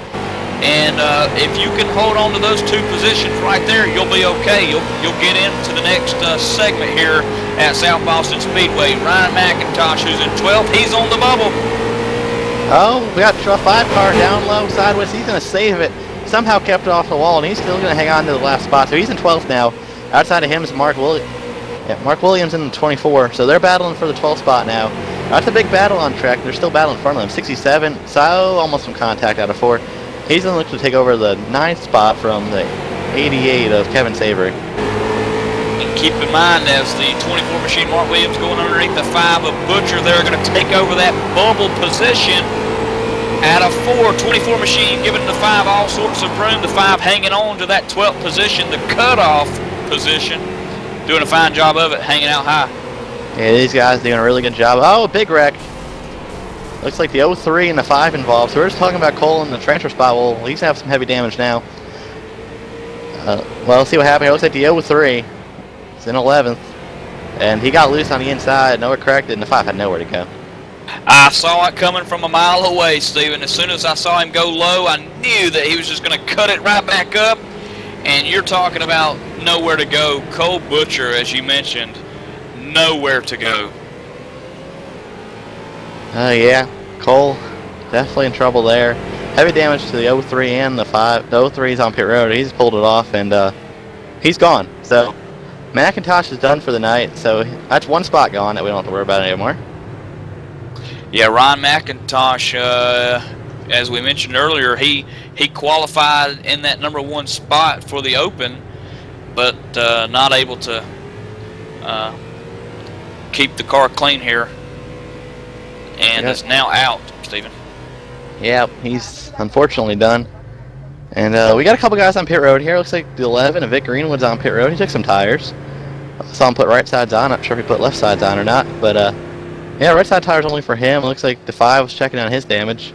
And if you can hold on to those 2 positions right there, you'll be okay. You'll get into the next segment here at South Boston Speedway. Ryan McIntosh, who's in 12th, he's on the bubble. Oh, we got a 5 car down low, sideways. He's going to save it. Somehow kept it off the wall, and he's still going to hang on to the last spot. So he's in 12th now. Outside of him is Mark Williams. Yeah, Mark Williams in the 24. So they're battling for the 12th spot now. That's a big battle on track. They're still battling in front of them. 67, so almost some contact out of 4. He's going to look to take over the 9th spot from the 88 of Kevin Savory. And keep in mind, as the 24 machine, Mark Williams going underneath the 5 of Butcher, they're going to take over that bubble position. Out of 4, 24 machine giving the 5 all sorts of room. The 5 hanging on to that 12th position, the cutoff position. Doing a fine job of it, hanging out high. Yeah, these guys doing a really good job. Oh, big wreck. Looks like the 03 and the 5 involved. So we're just talking about Cole in the transfer spot. Well, at least have some heavy damage now. Well, let's see what happened here. Looks like the 03 is in 11th. And he got loose on the inside. Nowhere corrected, and the 5 had nowhere to go. I saw it coming from a mile away, Steven. As soon as I saw him go low, I knew that he was just going to cut it right back up. And you're talking about nowhere to go. Cole Butcher, as you mentioned, nowhere to go. Yeah, Cole definitely in trouble there. Heavy damage to the 03 and the 5. The 03's on pit road. He's pulled it off, and he's gone. So McIntosh is done for the night. So that's 1 spot gone that we don't have to worry about anymore. Yeah, Ryan McIntosh, as we mentioned earlier, he qualified in that #1 spot for the Open, but not able to keep the car clean here, and is now out, Stephen. Yeah, he's unfortunately done. And we got a couple guys on pit road here. Looks like the 11 of Vic Greenwood's on pit road. He took some tires. I saw him put right sides on. Not sure if he put left sides on or not. But yeah, right side tires only for him. Looks like the 5 was checking on his damage.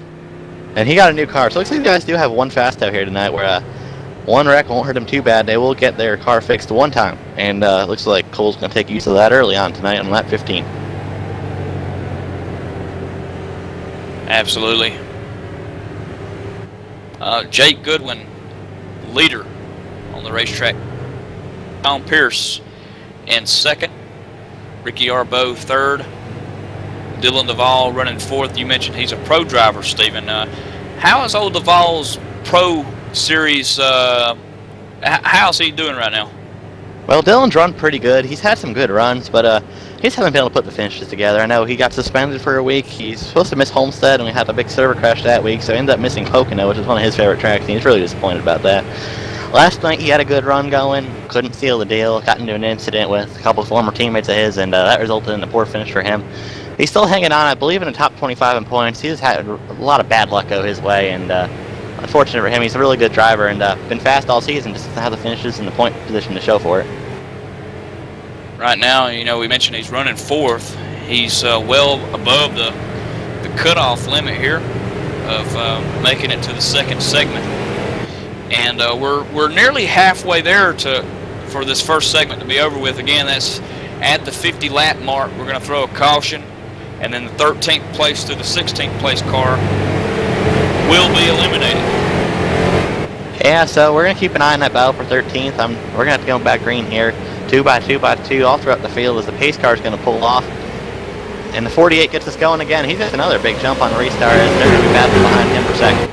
And he got a new car. So it looks like the guys do have one fast out here tonight where one wreck won't hurt them too bad. They will get their car fixed one time. And looks like Cole's going to take use of that early on tonight on lap 15. Absolutely. Jake Goodwin, leader on the racetrack. Tom Pierce in second. Ricky Arbo third. Dylan Duvall running fourth. You mentioned he's a pro driver, Stephen. How is old Duvall's pro series? How's he doing right now? Well, Dylan's run pretty good. He's had some good runs, but he just hasn't been able to put the finishes together. I know he got suspended for a week. He's supposed to miss Homestead, and we had a big server crash that week, so he ended up missing Pocono, which is one of his favorite tracks, and he's really disappointed about that. Last night he had a good run going, couldn't seal the deal, got into an incident with a couple of former teammates of his, and that resulted in a poor finish for him. He's still hanging on, I believe, in the top 25 in points. He's had a lot of bad luck go his way, and unfortunate for him. He's a really good driver and been fast all season, just doesn't have the finishes and the point position to show for it. Right now, you know, we mentioned he's running fourth. He's well above the cutoff limit here of making it to the second segment, and we're nearly halfway there for this first segment to be over with. Again, that's at the 50 lap mark. We're going to throw a caution, and then the 13th place to the 16th place car will be eliminated. Yeah, so we're going to keep an eye on that battle for 13th. We're going to have to go back green here. 2 by 2 by 2 all throughout the field as the pace car is going to pull off. And the 48 gets us going again. He's got another big jump on restart as they're going to be battling behind him for second.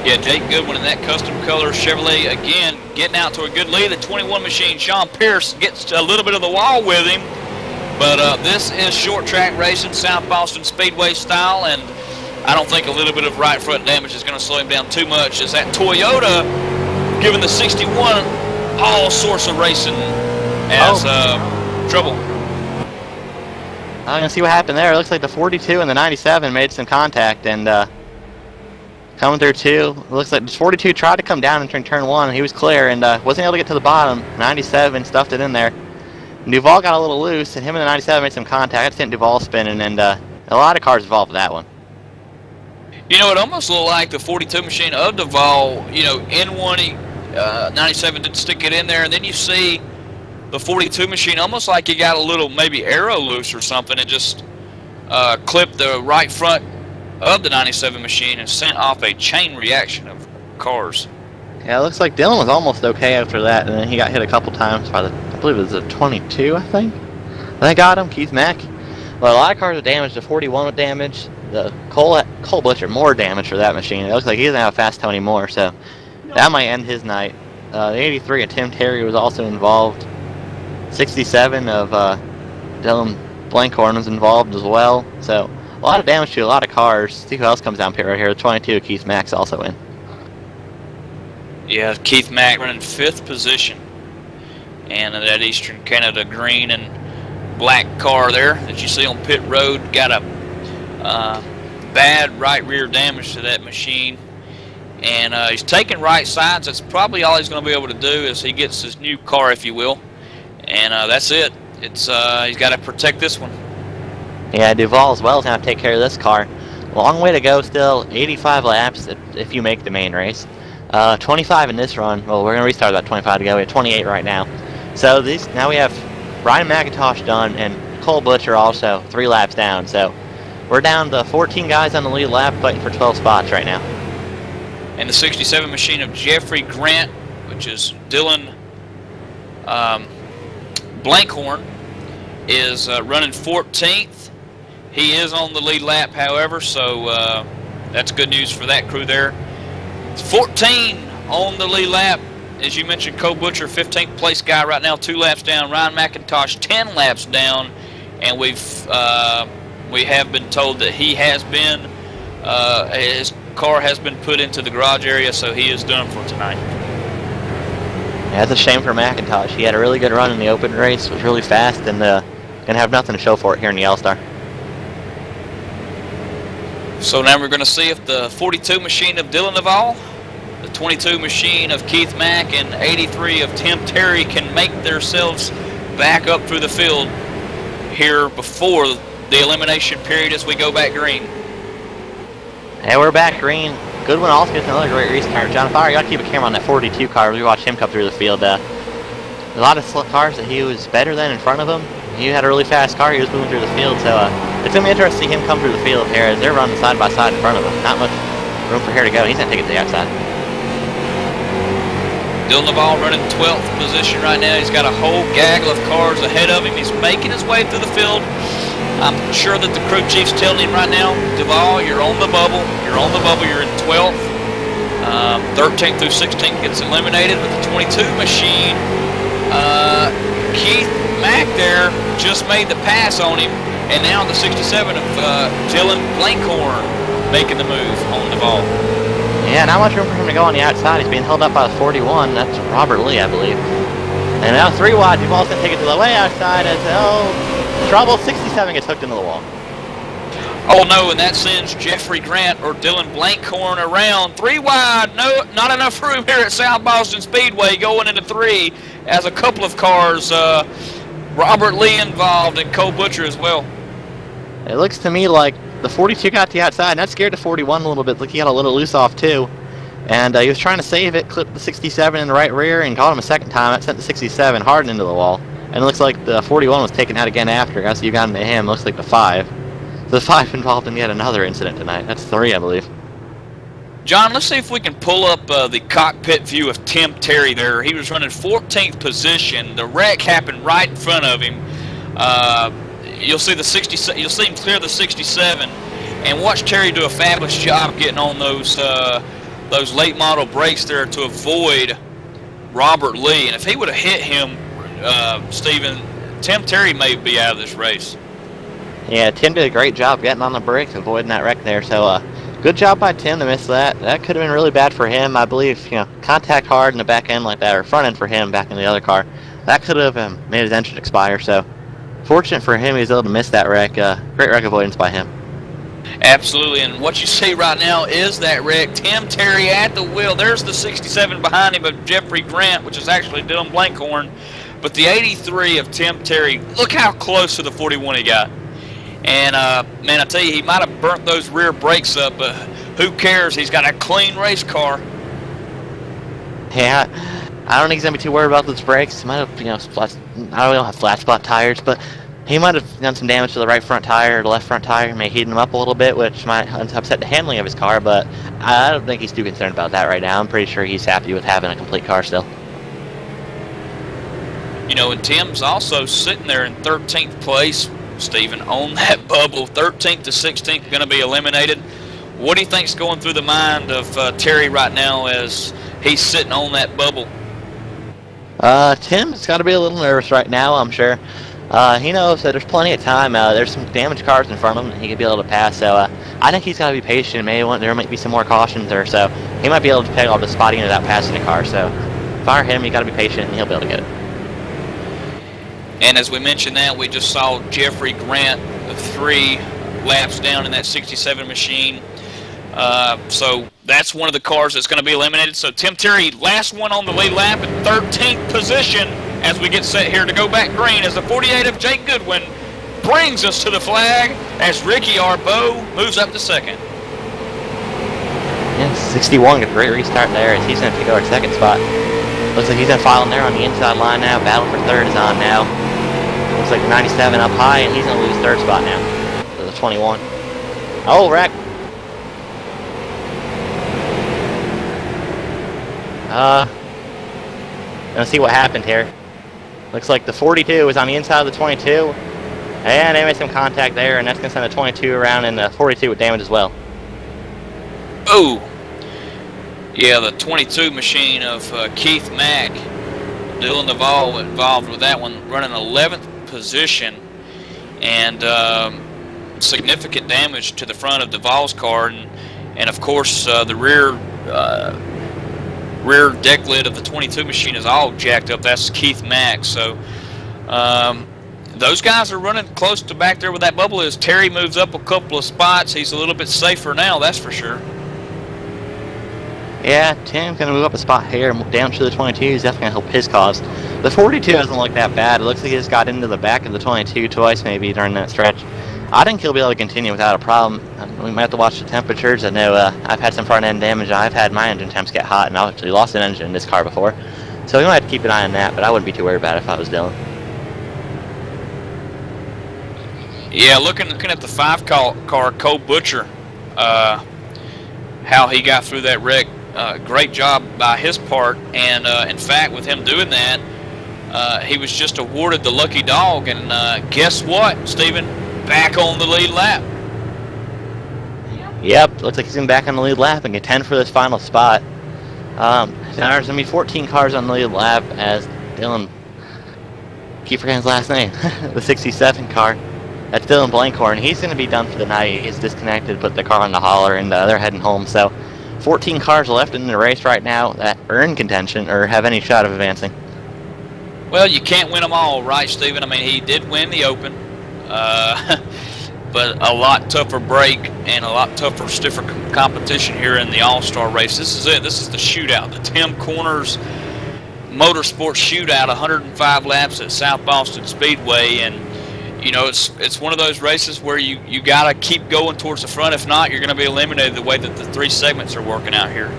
Yeah, Jake Goodwin in that custom color Chevrolet again getting out to a good lead. The 21 machine, Sean Pierce, gets a little bit of the wall with him. But this is short track racing, South Boston Speedway style, and I don't think a little bit of right front damage is going to slow him down too much, as that Toyota giving the 61 all sorts of racing as trouble. I'm going to see what happened there. It looks like the 42 and the 97 made some contact, and coming through 2. It looks like the 42 tried to come down and turn 1. He was clear and wasn't able to get to the bottom. 97 stuffed it in there. Duval got a little loose, and him and the 97 made some contact. That sent Duval spinning, and a lot of cars involved with that one. You know, it almost looked like the 42 machine of Duval, you know, in one, 97 didn't stick it in there, and then you see the 42 machine almost like he got a little maybe arrow loose or something and just clipped the right front of the 97 machine and sent off a chain reaction of cars. Yeah, it looks like Dylan was almost okay after that, and then he got hit a couple times by I believe it was a 22, I think. They got him, Keith Mack. But a lot of cars were damaged. The 41 was damaged. The Cole Butcher, more damage for that machine. It looks like he doesn't have a fast Tony Moore, so that might end his night. The 83 of Tim Terry was also involved. 67 of Dylan Blankhorn was involved as well. So a lot of damage to a lot of cars. See who else comes down pit right here. The 22 of Keith Mack's also in. Yeah, Keith Mack running 5th position. And that Eastern Canada green and black car there that you see on pit road got a bad right rear damage to that machine. And he's taking right sides. That's probably all he's going to be able to do is he gets his new car, if you will. And that's it. It's he's got to protect this one. Yeah, Duval as well is going to have to take care of this car. Long way to go still. 85 laps if you make the main race. 25 in this run. Well, we're going to restart about 25 to go. We have 28 right now. So now we have Ryan McIntosh done and Cole Butcher also 3 laps down. So we're down to 14 guys on the lead lap fighting for 12 spots right now. And the 67 machine of Jeffrey Grant, which is Dylan Blankhorn, is running 14th. He is on the lead lap, however, so that's good news for that crew there. 14 on the lead lap. As you mentioned, Cole Butcher, 15th place guy right now, 2 laps down. Ryan McIntosh, 10 laps down. And we have been told that he has been, his car has been put into the garage area, so he is done for tonight. Yeah, that's a shame for McIntosh. He had a really good run in the open race, was really fast, and gonna have nothing to show for it here in the AllStar. So now we're going to see if the 42 machine of Dylan Duvall, the 22 machine of Keith Mack, and 83 of Tim Terry can make themselves back up through the field here before the elimination period as we go back green. Hey, we're back green. Goodwin also gets another great race car. John Fowler, you got to keep a camera on that 42 car. We watched him come through the field. A lot of cars that he was better than in front of him. He had a really fast car. He was moving through the field. So it's going to be interesting to see him come through the field here as they're running side by side in front of him. Not much room for here to go. He's going to take it to the outside. Dylan Duvall running 12th position right now. He's got a whole gaggle of cars ahead of him. He's making his way through the field. I'm sure that the crew chief's telling him right now, Duvall, you're on the bubble. You're on the bubble. You're in 12th. 13th through 16th gets eliminated with the 22 machine. Keith Mack there just made the pass on him. And now the 67 of Dylan Blankhorn making the move on Duvall. Yeah, not much room for him to go on the outside. He's being held up by the 41. That's Robert Lee, I believe. And now 3 wide. Duvall's going to take it to the way outside as, trouble. 67 gets hooked into the wall. Oh no, and that sends Jeffrey Grant or Dylan Blankhorn around. 3 wide. No, not enough room here at South Boston Speedway going into 3 as a couple of cars, Robert Lee involved and Cole Butcher as well. It looks to me like the 42 got the outside, and that scared the 41 a little bit. Like he got a little loose off too. And he was trying to save it, clipped the 67 in the right rear, and caught him a second time. That sent the 67 hard into the wall. And it looks like the 41 was taken out again after. I see you got into him. Looks like the 5. So the 5 involved in yet another incident tonight. That's 3, I believe. John, let's see if we can pull up the cockpit view of Tim Terry there. He was running 14th position. The wreck happened right in front of him. You'll see the 60. You'll see him clear the 67, and watch Terry do a fabulous job getting on those late model brakes there to avoid Robert Lee. And if he would have hit him, Steven, Tim Terry may be out of this race. Yeah, Tim did a great job getting on the brakes, avoiding that wreck there. So, good job by Tim to miss that. That could have been really bad for him. I believe, contact hard in the back end like that, or front end for him back in the other car. That could have made his engine expire. So, fortunate for him, he was able to miss that wreck. Great wreck avoidance by him. Absolutely, and what you see right now is that wreck. Tim Terry at the wheel. There's the 67 behind him of Jeffrey Grant, which is actually Dylan Blankhorn. But the 83 of Tim Terry, look how close to the 41 he got. And, man, I tell you, he might have burnt those rear brakes up, but who cares? He's got a clean race car. Yeah, I don't think he's going to be too worried about those brakes. He might have, I don't have flat spot tires, but he might have done some damage to the right front tire or the left front tire, may heat him up a little bit, which might upset the handling of his car, but I don't think he's too concerned about that right now. I'm pretty sure he's happy with having a complete car still. And Tim's also sitting there in 13th place, Stephen, on that bubble. 13th to 16th going to be eliminated. What do you think's going through the mind of Terry right now as he's sitting on that bubble? Tim's got to be a little nervous right now, I'm sure. He knows that there's plenty of time. There's some damaged cars in front of him that he could be able to pass. So I think he's got to be patient. There might be some more cautions there. So he might be able to peg off the spotting without passing the car. So fire him. You got to be patient, and he'll be able to get it. And as we mentioned that, we just saw Jeffrey Grant 3 laps down in that 67 machine. So that's one of the cars that's going to be eliminated. So Tim Terry, last one on the lead lap in 13th position as we get set here to go back green as the 48 of Jake Goodwin brings us to the flag as Ricky Arbeau moves up to second. Yeah, 61, a great restart there as he's going to go to second spot. Looks like he's going to file in there on the inside line now. Battle for third is on now. Looks like 97 up high, and he's going to lose third spot now to the 21. Oh, wreck. Gonna see what happened here. Looks like the 42 is on the inside of the 22. And they made some contact there, and that's going to send the 22 around, and the 42 with damage as well. Oh! Yeah, the 22 machine of Keith Mack. Dylan Duvall involved with that one, running 11th position. And significant damage to the front of Duvall's car. And of course, the rear deck lid of the 22 machine is all jacked up. That's Keith Mack. So those guys are running close to back there where that bubble is. Terry moves up a couple of spots. He's a little bit safer now, that's for sure. Yeah, Tim's going to move up a spot here down to the 22. Is definitely going to help his cause. The 42 doesn't look that bad. It looks like he just got into the back of the 22 twice maybe during that stretch. I think he'll be able to continue without a problem. We might have to watch the temperatures. I know I've had some front-end damage. I've had my engine temps get hot, and I've actually lost an engine in this car before. So we might have to keep an eye on that, but I wouldn't be too worried about it if I was Dylan. Yeah, looking at the 5 car, Cole Butcher, how he got through that wreck. Great job by his part, and in fact, with him doing that, he was just awarded the lucky dog, and guess what, Stephen? Back on the lead lap. Yep, looks like he's going to be back on the lead lap and contend for this final spot. Now there's going to be 14 cars on the lead lap as Dylan, keep forgetting his last name, the 67 car. That's Dylan Blankhorn. He's going to be done for the night. He's disconnected, put the car on the hauler, and they're heading home. So 14 cars left in the race right now that are in contention or have any shot of advancing. Well, you can't win them all, right, Stephen? I mean, he did win the Open. But a lot tougher break and a lot tougher, stiffer competition here in the All-Star race. This is it. This is the shootout, the Tim Corners Motorsports Shootout, 105 laps at South Boston Speedway. And, you know, it's one of those races where you got to keep going towards the front. If not, you're going to be eliminated the way that the 3 segments are working out here.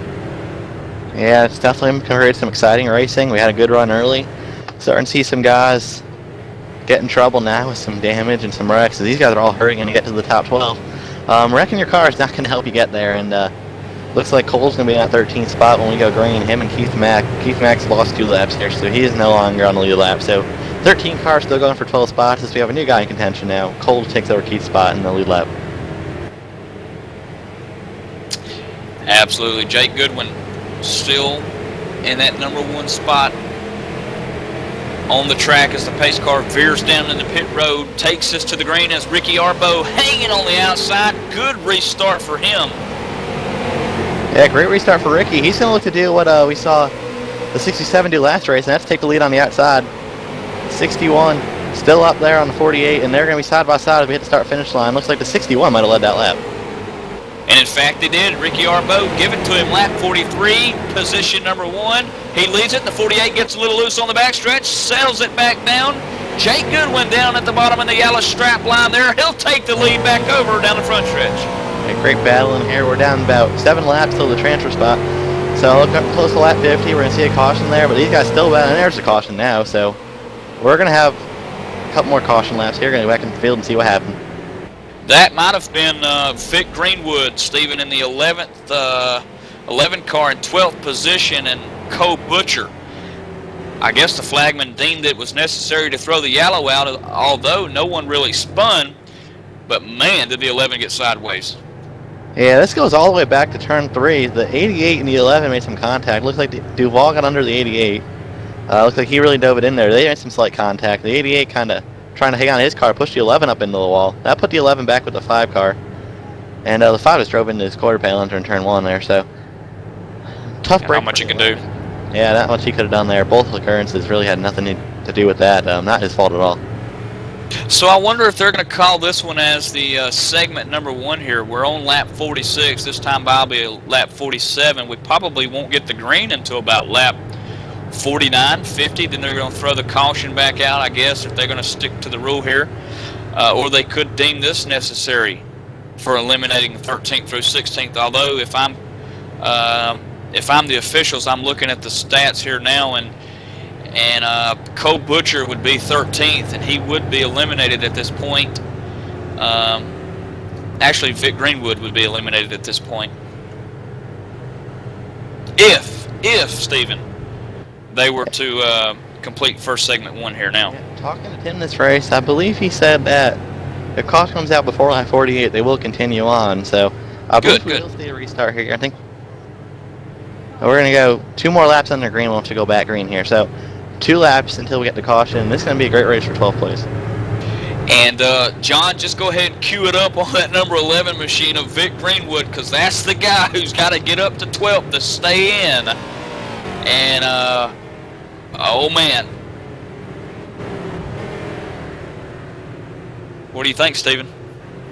Yeah, it's definitely created some exciting racing. We had a good run early. Starting to see some guys get in trouble now with some damage and some wrecks. So these guys are all hurrying to get to the top 12. Wrecking your car is not going to help you get there, and looks like Cole's going to be in that 13th spot when we go green. Him and Keith Mack. Keith Mack's lost 2 laps here, so he is no longer on the lead lap. So 13 cars still going for 12 spots as we have a new guy in contention now. Cole takes over Keith's spot in the lead lap. Absolutely. Jake Goodwin still in that number 1 spot on the track as the pace car veers down in the pit road, takes us to the green as Ricky Arbo hanging on the outside. Good restart for him. Yeah, great restart for Ricky. He's going to look to do what we saw the 67 do last race, and that's take the lead on the outside. 61 still up there on the 48, and they're going to be side by side as we hit the start-finish line. Looks like the 61 might have led that lap. And in fact, they did. Ricky Arbo give it to him lap 43, position number 1. He leads it. The 48 gets a little loose on the backstretch, settles it back down. Jake Goodwin down at the bottom of the yellow strap line there. He'll take the lead back over down the front stretch. A great battle in here. We're down about 7 laps till the transfer spot. So look up close to lap 50. We're going to see a caution there, but these guys still battling. There's a caution now, so we're going to have a couple more caution laps here. Going to go back in the field and see what happened. That might have been Vic Greenwood, Stephen, in the 11 car in 12th position, and Cole Butcher. I guess the flagman deemed it was necessary to throw the yellow out, although no one really spun. But man, did the 11 get sideways. Yeah, this goes all the way back to turn 3. The 88 and the 11 made some contact. Looks like Duval got under the 88. Looks like he really dove it in there. They made some slight contact. The 88 kind of trying to hang on to his car, pushed the 11 up into the wall. That put the 11 back with the 5 car. And the 5 just drove into his quarter panel into turn 1 there, so tough break. How much he can do. Yeah, not much he could have done there. Both occurrences really had nothing to do with that. Not his fault at all. So I wonder if they're going to call this one as the segment number 1 here. We're on lap 46. This time I'll be at lap 47. We probably won't get the green until about lap 49, 50. Then they're going to throw the caution back out, I guess, if they're going to stick to the rule here. Or they could deem this necessary for eliminating 13th through 16th. Although if I'm the officials, I'm looking at the stats here now, and Cole Butcher would be 13th, and he would be eliminated at this point. Actually, Vic Greenwood would be eliminated at this point. If Stephen, they were to complete first segment 1 here now. Yeah, talking to Tim this race, I believe he said that if caution comes out before lap 48, they will continue on. So I believe we will see a restart here. I think we're going to go 2 more laps under green. We'll have to go back green here. So 2 laps until we get to caution. This is going to be a great race for 12th place. And John, just go ahead and cue it up on that number 11 machine of Vic Greenwood, because that's the guy who's got to get up to 12th to stay in. And, oh man. What do you think, Steven?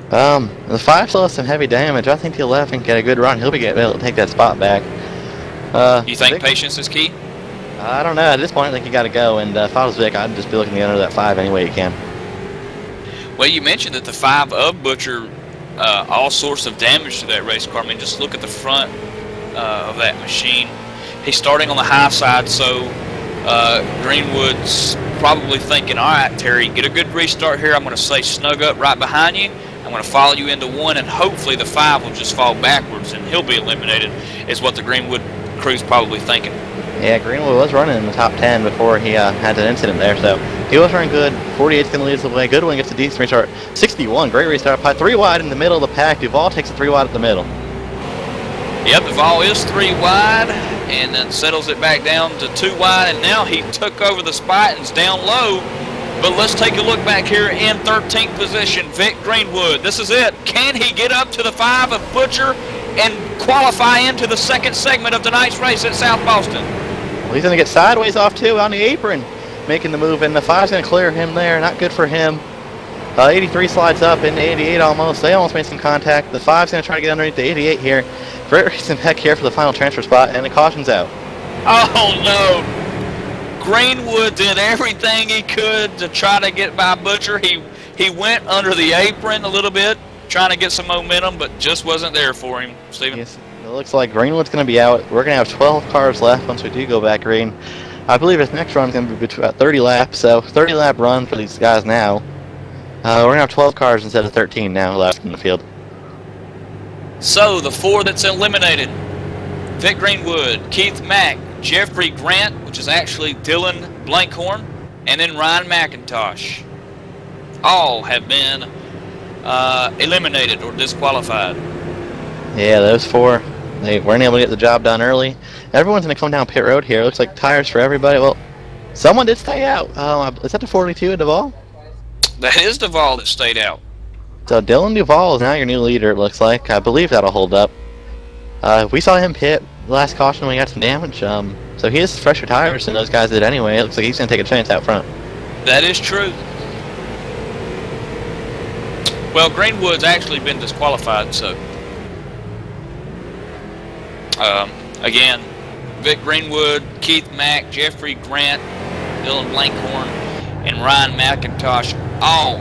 The 5 still has some heavy damage. I think the 11 can get a good run. He'll be able to take that spot back. You think patience is key? I don't know. At this point, I think you got to go. And if I was Vic, I'd just be looking to get under that 5 any way you can. Well, you mentioned that the 5 of Butcher, all sorts of damage to that race car. I mean, just look at the front of that machine. He's starting on the high side, so Greenwood's probably thinking, all right, Terry, get a good restart here. I'm going to say snug up right behind you. I'm going to follow you into 1, and hopefully the 5 will just fall backwards, and he'll be eliminated, is what the Greenwood crew's probably thinking. Yeah, Greenwood was running in the top 10 before he had an incident there, so he was running good. 48's going to lead the way. Goodwin gets a decent restart. 61, great restart. 3 wide in the middle of the pack. Duval takes a 3 wide at the middle. Yep, Duval is 3 wide, and then settles it back down to 2 wide, and now he took over the spot and is down low. But let's take a look back here in 13th position, Vic Greenwood. This is it. Can he get up to the 5 of Butcher and qualify into the second segment of tonight's race at South Boston? Well, he's going to get sideways off, too, on the apron, making the move, and the 5's going to clear him there. Not good for him. 83 slides up into 88 almost. They almost made some contact. The 5's going to try to get underneath the 88 here. Great racing back here for the final transfer spot, and the caution's out. Oh, no. Greenwood did everything he could to try to get by Butcher. He went under the apron a little bit, trying to get some momentum, but just wasn't there for him, Steven. Yes, it looks like Greenwood's going to be out. We're going to have 12 cars left once we do go back green. I believe his next run is going to be about 30 laps, so 30 lap run for these guys now. We're going to have 12 cars instead of 13 now left in the field. So the 4 that's eliminated: Vic Greenwood, Keith Mack, Jeffrey Grant, which is actually Dylan Blankhorn, and then Ryan McIntosh. All have been eliminated or disqualified. Yeah, those 4, they weren't able to get the job done early. Everyone's going to come down pit road here. Looks like tires for everybody. Well, someone did stay out. Is that the 42 at Duval? That is Duval that stayed out. So Dylan Duval is now your new leader, it looks like. I believe that'll hold up. We saw him pit last caution when he got some damage. So he has fresher tires than those guys did anyway. It looks like he's going to take a chance out front. That is true. Well, Greenwood's actually been disqualified, so again, Vic Greenwood, Keith Mack, Jeffrey Grant, Dylan Blankhorn, and Ryan McIntosh all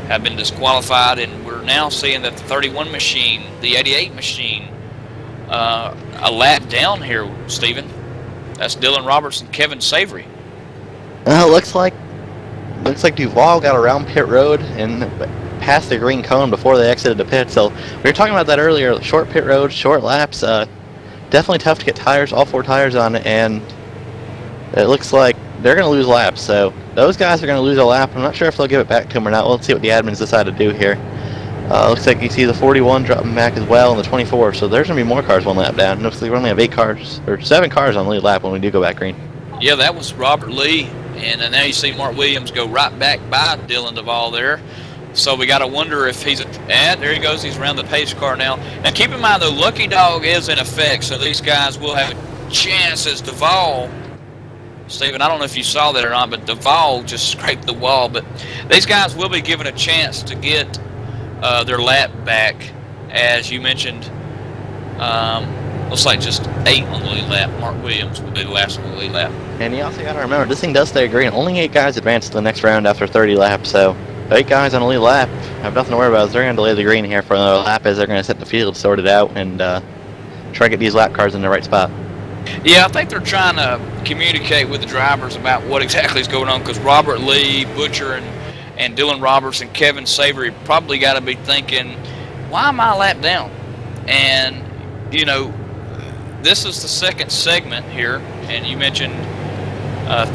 have been disqualified, and we're now seeing that the 31 machine, the 88 machine, a lap down here, Steven. That's Dylan Roberts and Kevin Savory. Looks like Duval got around pit road and past the green cone before they exited the pit. So we were talking about that earlier. Short pit road, short laps. Definitely tough to get tires, all 4 tires on it, and it looks like they're going to lose laps. So those guys are going to lose a lap. I'm not sure if they'll give it back to them or not. Let's see what the admins decide to do here. Looks like you see the 41 dropping back as well, and the 24. So there's going to be more cars 1 lap down. Looks like we only have 8 cars, or 7 cars on the lead lap when we do go back green. Yeah, that was Robert Lee, and now you see Mark Williams go right back by Dylan Duval there. So we got to wonder if he's there he goes. He's around the pace car now. Now keep in mind, the Lucky Dog is in effect, so these guys will have a chance as Duval. Steven, I don't know if you saw that or not, but Duval just scraped the wall. But these guys will be given a chance to get their lap back, as you mentioned. Looks like just 8 on the lead lap. Mark Williams will be the last on the lead lap. And you also got to remember, this thing does stay green. Only 8 guys advance to the next round after 30 laps, so 8 guys on the lead lap have nothing to worry about. They're going to delay the green here for another lap as they're going to set the field, sort it out, and try to get these lap cars in the right spot. Yeah, I think they're trying to communicate with the drivers about what exactly is going on, because Robert Lee, Butcher, and Dylan Roberts and Kevin Savory probably got to be thinking, why am I a lap down? And, you know, this is the second segment here, and you mentioned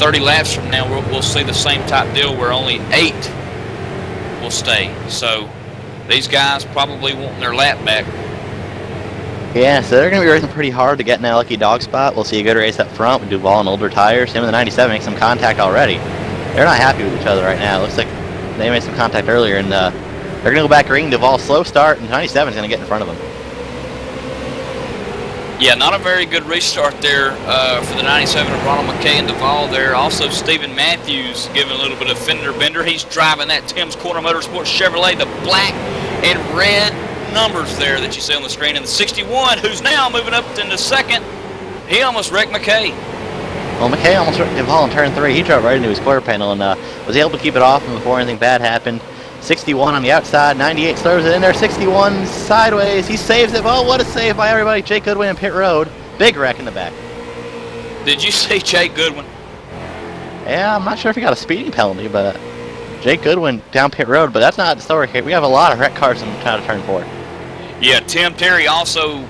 30 laps from now we'll see the same type deal where only 8 will stay. So these guys probably want their lap back. Yeah, so they're going to be racing pretty hard to get in that Lucky Dog spot. We'll see a good race up front with Duval and older tires. Him and the 97 make some contact already. They're not happy with each other right now. It looks like they made some contact earlier, and they're going to go back green. Duval slow start, and 97 is going to get in front of them. Yeah, not a very good restart there for the 97 of Ronald McKay and Duvall there. Also, Stephen Matthews giving a little bit of fender bender. He's driving that Tim's Corner Motorsports Chevrolet, the black and red numbers there that you see on the screen. And the 61, who's now moving up into second, he almost wrecked McKay. Well, McKay almost wrecked Duvall in turn 3. He drove right into his quarter panel and was able to keep it off him before anything bad happened. 61 on the outside, 98 throws it in there, 61 sideways, he saves it. Oh, what a save by everybody. Jake Goodwin in pit road. Big wreck in the back. Did you see Jake Goodwin? Yeah, I'm not sure if he got a speeding penalty, but Jake Goodwin down pit road, but that's not the story here. We have a lot of wreck cars in out of turn 4. Yeah, Tim Terry also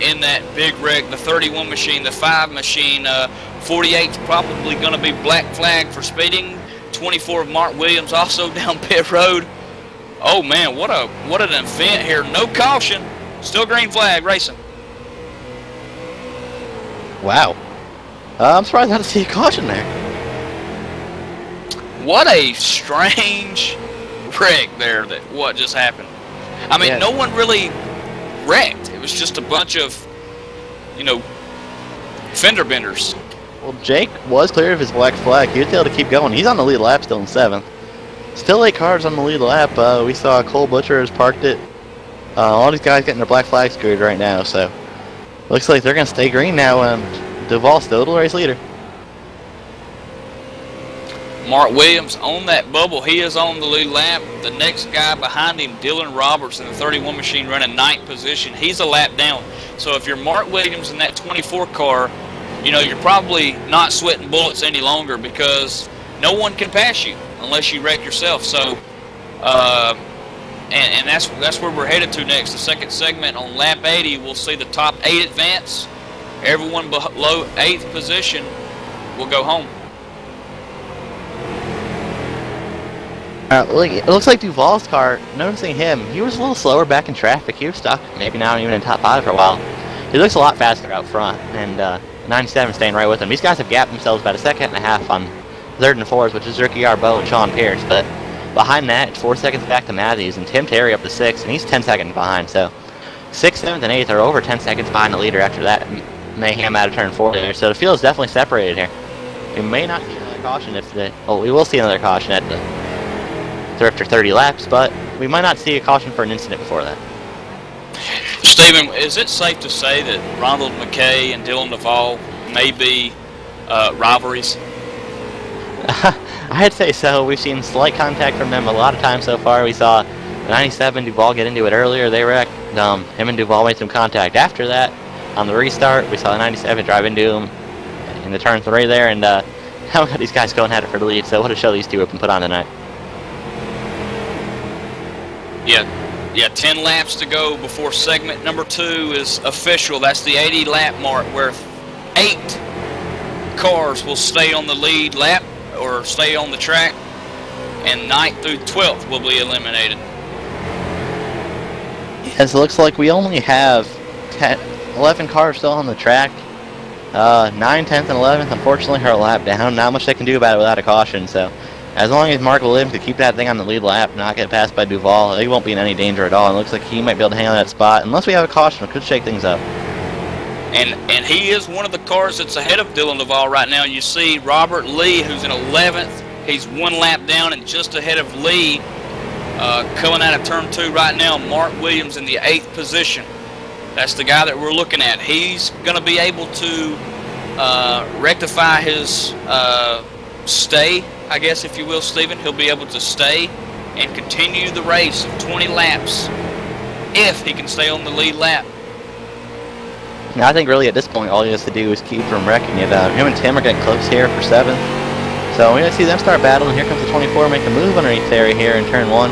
in that big wreck, the 31 machine, the 5 machine, 48's probably going to be black flag for speeding. 24 of Mark Williams also down pit road. Oh man, what an event here. No caution, still green flag racing. Wow. I'm surprised not to see a caution there. What a strange wreck there that what just happened. I mean, no one really wrecked. It was just a bunch of, you know, fender benders. Well, Jake was clear of his black flag. He was able to keep going. He's on the lead lap still in 7th. Still 8 cars on the lead lap. We saw Cole Butcher has parked it. All these guys getting their black flag screwed right now, so looks like they're going to stay green now. Duvall still the race leader. Mark Williams on that bubble. He is on the lead lap. The next guy behind him, Dylan Roberts, in the 31 machine, running 9th position. He's a lap down. So if you're Mark Williams in that 24 car, you know, you're probably not sweating bullets any longer because no one can pass you unless you wreck yourself. So, and that's where we're headed to next. The second segment on lap 80, we'll see the top 8 advance. Everyone below 8th position will go home. It looks like Duvall's car, noticing him, he was a little slower back in traffic. He was stuck, maybe not even in top 5 for a while. He looks a lot faster out front, and 97 staying right with him. These guys have gapped themselves about a second and a half on 3rd and 4th, which is Ricky Arbeau and Sean Pierce, but behind that, it's 4 seconds back to Matthews, and Tim Terry up to 6th, and he's 10 seconds behind, so 6th, 7th, and 8th are over 10 seconds behind the leader after that mayhem out of turn 4 there, so the field is definitely separated here. We may not see another caution we will see another caution at after 30 laps, but we might not see a caution for an incident before that. Stephen, is it safe to say that Ronald McKay and Dylan Duvall may be rivalries? I'd say so. We've seen slight contact from them a lot of times so far. We saw 97 Duvall get into it earlier. They wrecked. Him and Duvall made some contact. After that, on the restart, we saw 97 drive into him in the turn 3 there, and now we got these guys going at it for the lead. So what a show these two have been put on tonight. Yeah, 10 laps to go before segment number 2 is official. That's the 80 lap mark where 8 cars will stay on the lead lap or stay on the track, and 9th through 12th will be eliminated. Yes, it looks like we only have 11 cars still on the track. 9, 10th, and 11th, unfortunately, are a lap down. Not much they can do about it without a caution, so as long as Mark Williams can keep that thing on the lead lap, not get passed by Duvall, they won't be in any danger at all. It looks like he might be able to hang on that spot. Unless we have a caution, it could shake things up. And he is one of the cars that's ahead of Dylan Duvall right now. You see Robert Lee, who's in 11th. He's 1 lap down and just ahead of Lee coming out of turn 2 right now. Mark Williams in the 8th position. That's the guy that we're looking at. He's going to be able to rectify his stay, I guess, if you will, Stephen. He'll be able to stay and continue the race of 20 laps if he can stay on the lead lap. Now, I think really at this point all he has to do is keep from wrecking it. Him and Tim are getting close here for 7th. So we're going to see them start battling. Here comes the 24, make a move underneath Terry here in turn 1.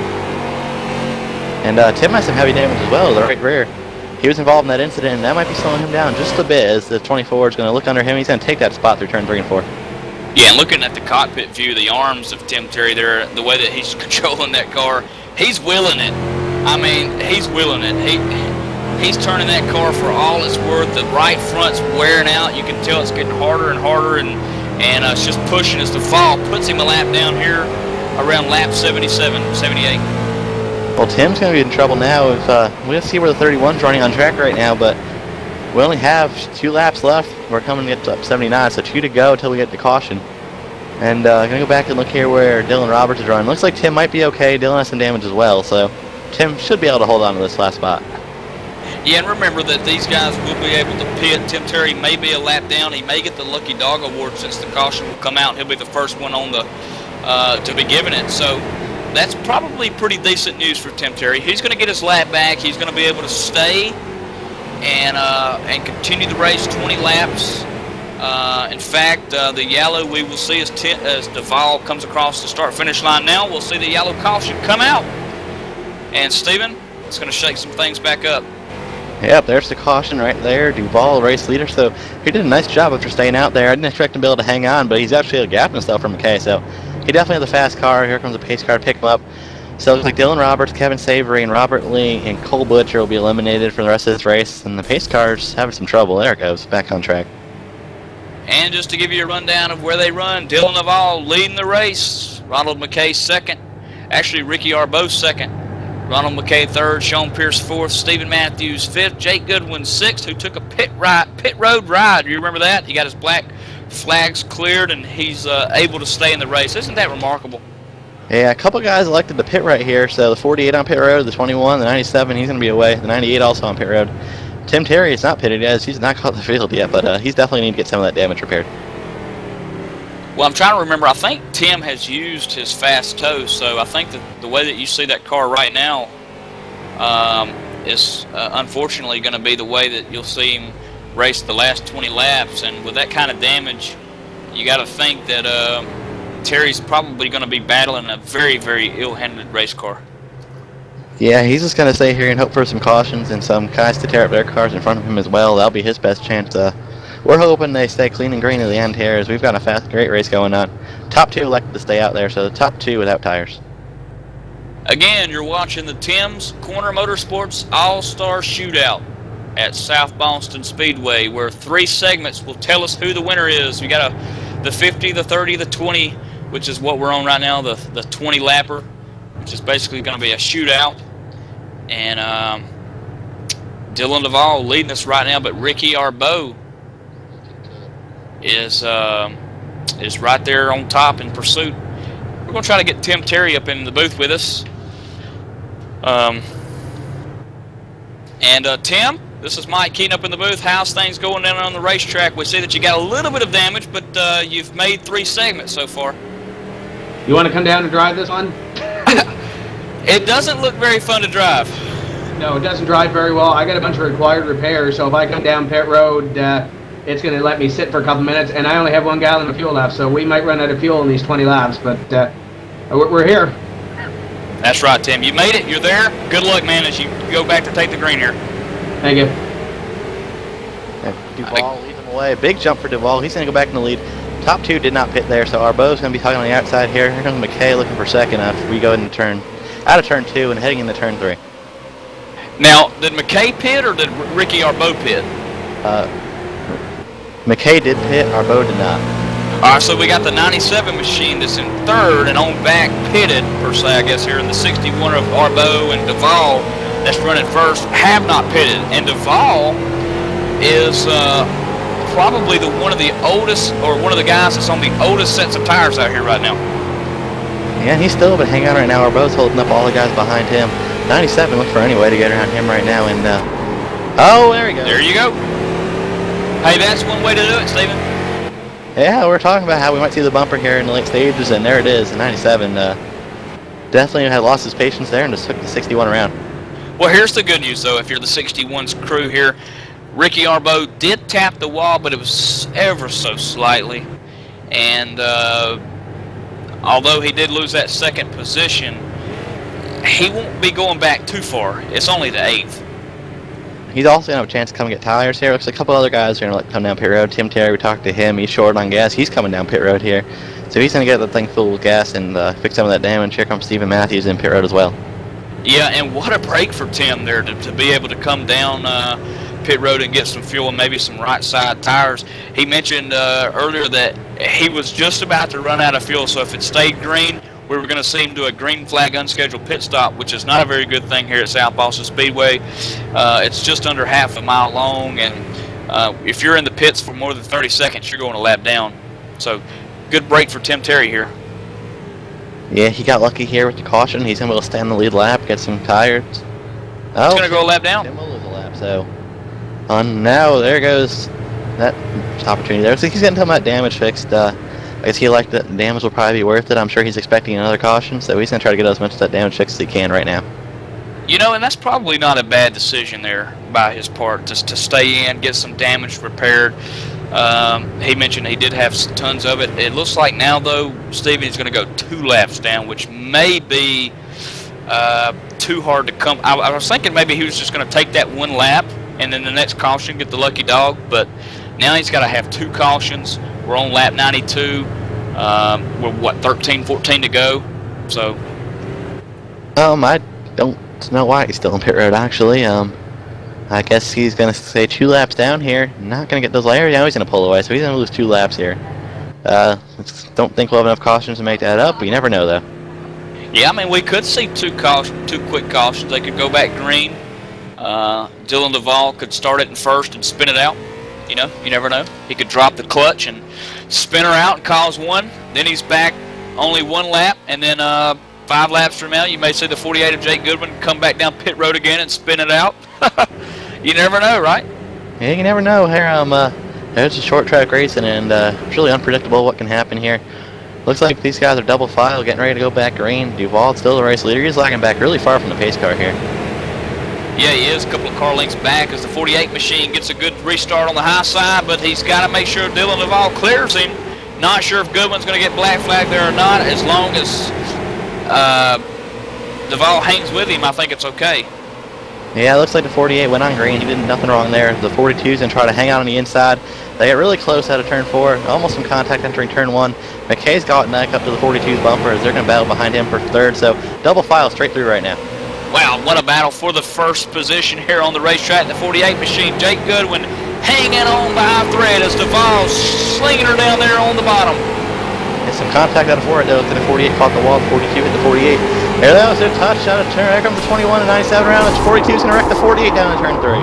And Tim has some heavy damage as well to the right rear. He was involved in that incident, and that might be slowing him down just a bit as the 24 is going to look under him. He's going to take that spot through turn 3 and 4. Yeah, and looking at the cockpit view, the arms of Tim Terry there, the way that he's controlling that car, he's willing it. I mean, he's willing it. He's turning that car for all it's worth. The right front's wearing out. You can tell it's getting harder and harder, and it's just pushing as the fall puts him a lap down here around lap 77, 78. Well, Tim's going to be in trouble now. If we'll see where the 31's running on track right now, but We only have 2 laps left. We're coming to up 79, so 2 to go until we get to caution. And gonna go back and look here where Dylan Roberts is running. Looks like Tim might be okay. Dylan has some damage as well, so Tim should be able to hold on to this last spot. Yeah, and remember that these guys will be able to pit. Tim Terry may be a lap down. He may get the Lucky Dog Award since the caution will come out. He'll be the first one on the to be given it. So that's probably pretty decent news for Tim Terry. He's going to get his lap back. He's going to be able to stay and continue the race 20 laps. In fact, the yellow we will see as Duval comes across the start-finish line now. We'll see the yellow caution come out. And Stephen, it's going to shake some things back up. Yep, there's the caution right there. Duval, race leader, so he did a nice job after staying out there. I didn't expect him to be able to hang on, but he's actually a gap himself from McKay, so he definitely has a fast car. Here comes a pace car to pick him up. So it looks like Dylan Roberts, Kevin Savory, and Robert Lee and Cole Butcher will be eliminated for the rest of this race, and the pace car's having some trouble. There it goes, back on track. And just to give you a rundown of where they run, Dylan Duval leading the race, Ronald McKay second, actually Ricky Arbeau second, Ronald McKay third, Sean Pierce fourth, Stephen Matthews fifth, Jake Goodwin sixth, who took a pit road ride. You remember that? He got his black flags cleared, and he's able to stay in the race. Isn't that remarkable? Yeah, a couple guys elected to pit right here. So the 48 on pit road, the 21, the 97, he's going to be away. The 98 also on pit road. Tim Terry is not pitted yet. He's not caught the field yet, but he's definitely need to get some of that damage repaired. Well, I'm trying to remember. I think Tim has used his fast toe, so I think that the way that you see that car right now is unfortunately going to be the way that you'll see him race the last 20 laps. And with that kind of damage, you got to think that Terry's probably going to be battling a very, very ill-handled race car. Yeah, he's just going to stay here and hope for some cautions and some guys to tear up their cars in front of him as well. That'll be his best chance. We're hoping they stay clean and green at the end here, as we've got a great race going on. Top 2 elected to stay out there, so the top 2 without tires. Again, you're watching the Tim's Corner Motorsports All-Star Shootout at South Boston Speedway, where 3 segments will tell us who the winner is. We got the 50, the 30, the 20, which is what we're on right now, the 20-lapper, which is basically going to be a shootout. And Dylan Duval leading us right now, but Ricky Arbeau is right there on top in pursuit. We're going to try to get Tim Terry up in the booth with us. Tim, this is Mike Keene up in the booth. How's things going down on the racetrack? We see that you got a little bit of damage, but you've made 3 segments so far. You want to come down and drive this one? It doesn't look very fun to drive. No, it doesn't drive very well. I got a bunch of required repairs, so if I come down pit road, it's going to let me sit for a couple minutes, and I only have 1 gallon of fuel left, so we might run out of fuel in these 20 laps, but we're here. That's right, Tim. You made it. You're there. Good luck, man, as you go back to take the green here. Thank you. And Duval leads him away. Big jump for Duval. He's going to go back in the lead. Top 2 did not pit there, so Arbeau's going to be tugging on the outside here. Here comes McKay looking for second if we go out of turn 2 and heading into turn 3. Now, did McKay pit or did Ricky Arbeau pit? McKay did pit, Arbeau did not. All right, so we got the 97 machine that's in 3rd and on back pitted, per se, I guess, here in the 61 of Arbeau, and Duval that's running 1st have not pitted. And Duval is probably one of the oldest, or one of the guys that's on the oldest sets of tires out here right now. Yeah, he's still been hanging on right now. Arbeau's holding up all the guys behind him. 97 looks for any way to get around him right now, and oh, there he goes. There you go. Hey, that's one way to do it, Stephen. Yeah, we're talking about how we might see the bumper here in the late stages, and there it is. The 97 definitely had lost his patience there and just took the 61 around. Well, here's the good news, though. If you're the 61's crew here, Ricky Arbeau did tap the wall, but it was ever so slightly. And although he did lose that 2nd position, he won't be going back too far. It's only the 8th. He's also going to have a chance to come get tires here. Looks like a couple other guys are going to come down pit road. Tim Terry, we talked to him. He's short on gas. He's coming down pit road here. So he's going to get the thing full of gas and fix some of that damage. Here comes Stephen Matthews in pit road as well. Yeah, and what a break for Tim there to be able to come down pit road and get some fuel and maybe some right side tires. He mentioned earlier that he was just about to run out of fuel, so if it stayed green, we were going to see him do a green flag unscheduled pit stop, which is not a very good thing here at South Boston Speedway. It's just under half a mile long, and If you're in the pits for more than 30 seconds, you're going a lap down. So, good break for Tim Terry here. Yeah, he got lucky here with the caution. He's going to be able to stay on the lead lap, get some tires. Oh, He's going to go a lap down. Tim will lose a lap, so. Now, there goes that opportunity there. So he's getting some of that damage fixed. I guess he liked that damage will probably be worth it. I'm sure he's expecting another caution, so he's going to try to get as much of that damage fixed as he can right now. You know, and that's probably not a bad decision there by his part, just to stay in, get some damage repaired. He mentioned he did have tons of it. It looks like now, though, Steven is going to go 2 laps down, which may be too hard to come. I was thinking maybe he was just going to take that 1 lap and then the next caution get the lucky dog, but now he's got to have 2 cautions. We're on lap 92. We're, what, 13, 14 to go? So. I don't know why he's still in pit road, actually. I guess he's going to stay 2 laps down here. Not going to get those layers. Now he's going to pull away, so he's going to lose 2 laps here. Don't think we'll have enough cautions to make that up, but you never know, though. Yeah, I mean, we could see 2 quick cautions. They could go back green. Dylan Duvall could start it in first and spin it out. You know, you never know. He could drop the clutch and spin her out and cause 1. Then he's back only 1 lap, and then 5 laps from now, you may see the 48 of Jake Goodwin come back down pit road again and spin it out. You never know, right? Yeah, you never know. Here, there's a short track racing, and it's really unpredictable what can happen here. Looks like these guys are double file, getting ready to go back green. Duvall's still the race leader. He's lagging back really far from the pace car here. Yeah, he is. A couple of car lengths back as the 48 machine gets a good restart on the high side, but he's got to make sure Dylan Duvall clears him. Not sure if Goodwin's going to get black flag there or not. As long as Duvall hangs with him, I think it's okay. Yeah, it looks like the 48 went on green. He did nothing wrong there. The 42's going to try to hang out on the inside. They get really close out of turn 4. Almost some contact entering turn 1. McKay's got neck up to the 42's bumper as they're going to battle behind him for 3rd. So double file straight through right now. Wow, what a battle for the first position here on the racetrack. The 48 machine, Jake Goodwin, hanging on by a thread as Duvall slinging her down there on the bottom. There's some contact out of 4 though. The 48 caught the wall. The 42 hit the 48. There that was a touch out of turn. There comes the 21 and 97 round. The 42's going to wreck the 48 down in turn 3.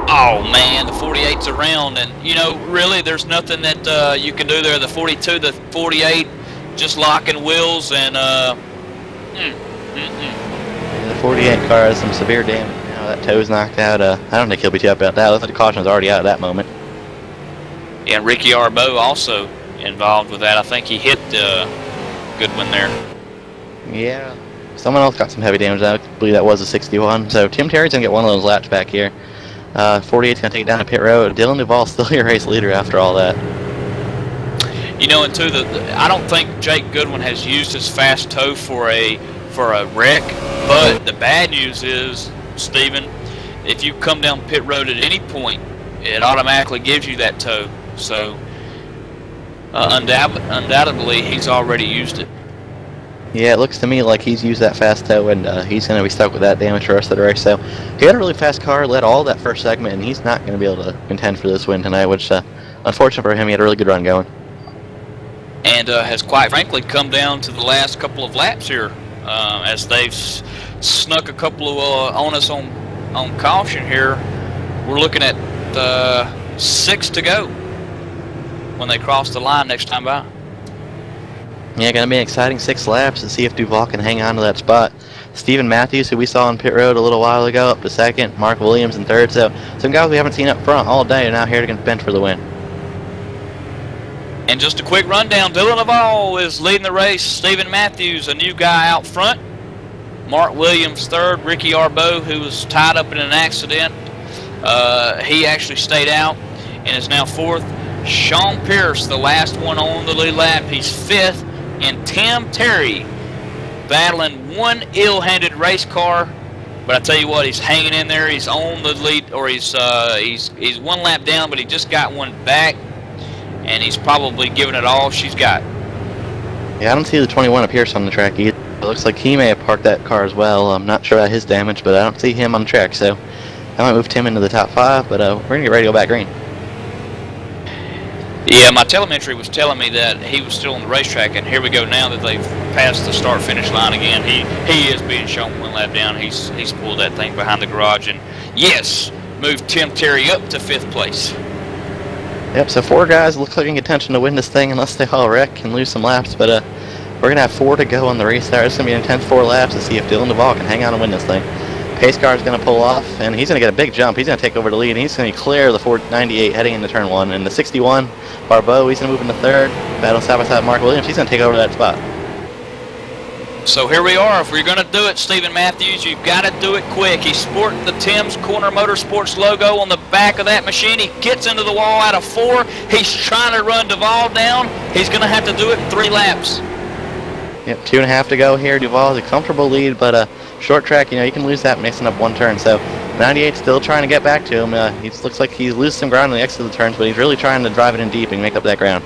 Oh man, the 48's around, and you know, really, there's nothing that you can do there. The 42, the 48, just locking wheels, and The 48 car has some severe damage now. That toe's knocked out. I don't think he'll be too happy about that. Looks like the caution is already out at that moment. Yeah, and Ricky Arbeau also involved with that. I think he hit Goodwin there. Yeah. Someone else got some heavy damage. I believe that was a 61. So Tim Terry's going to get one of those laps back here. 48's going to take it down to pit road. Dylan Duvall's still your race leader after all that. You know, and too, I don't think Jake Goodwin has used his fast toe for a wreck, but the bad news is, Steven, if you come down pit road at any point, it automatically gives you that toe. So undoubtedly, he's already used it. Yeah, it looks to me like he's used that fast toe, and he's going to be stuck with that damage for the rest of the race. So he had a really fast car, led all that first segment, and he's not going to be able to contend for this win tonight, which, unfortunate for him, he had a really good run going. And has quite frankly come down to the last couple of laps here, as they've snuck a couple of on us on caution here. We're looking at 6 to go when they cross the line next time by. Yeah, going to be an exciting 6 laps to see if Duvall can hang on to that spot. Steven Matthews, who we saw on pit road a little while ago, up to 2nd. Mark Williams in 3rd. So some guys we haven't seen up front all day are now here to contend for the win. And just a quick rundown, Dylan Duvall is leading the race. Steven Matthews, a new guy out front. Mark Williams 3rd. Ricky Arbeau, who was tied up in an accident, he actually stayed out and is now 4th. Sean Pierce, the last one on the lead lap, he's 5th. And Tim Terry battling one ill-handed race car, but I tell you what, he's hanging in there. He's on the lead, or he's 1 lap down, but he just got one back, and he's probably giving it all she's got. Yeah, I don't see the 21 of Pierce on the track either. It looks like he may have parked that car as well. I'm not sure about his damage, but I don't see him on the track, so I might move Tim into the top 5, but we're going to get ready to go back green. Yeah, my telemetry was telling me that he was still on the racetrack, and here we go now that they've passed the start-finish line again. He is being shown 1 lap down. He's pulled that thing behind the garage, and yes, move Tim Terry up to 5th place. Yep, so 4 guys look like in contention to win this thing unless they all wreck and lose some laps, but we're going to have 4 to go on the restart. It's going to be an intense 4 laps to see if Dylan Duvall can hang on and win this thing. Pace car is going to pull off, and he's going to get a big jump. He's going to take over the lead, and he's going to clear the 498 heading into turn 1. And the 61, Barbeau, he's going to move into 3rd. Battle side by side Mark Williams, he's going to take over that spot. So here we are. If we're going to do it, Stephen Matthews, you've got to do it quick. He's sporting the Tim's Corner Motorsports logo on the back of that machine. He gets into the wall out of 4. He's trying to run Duvall down. He's going to have to do it in 3 laps. Yep, 2.5 to go here. Duvall has a comfortable lead, but short track, you can lose that mixing up 1 turn. So 98 still trying to get back to him. He looks like he's losing some ground on the exit of the turns, but he's really trying to drive it in deep and make up that ground.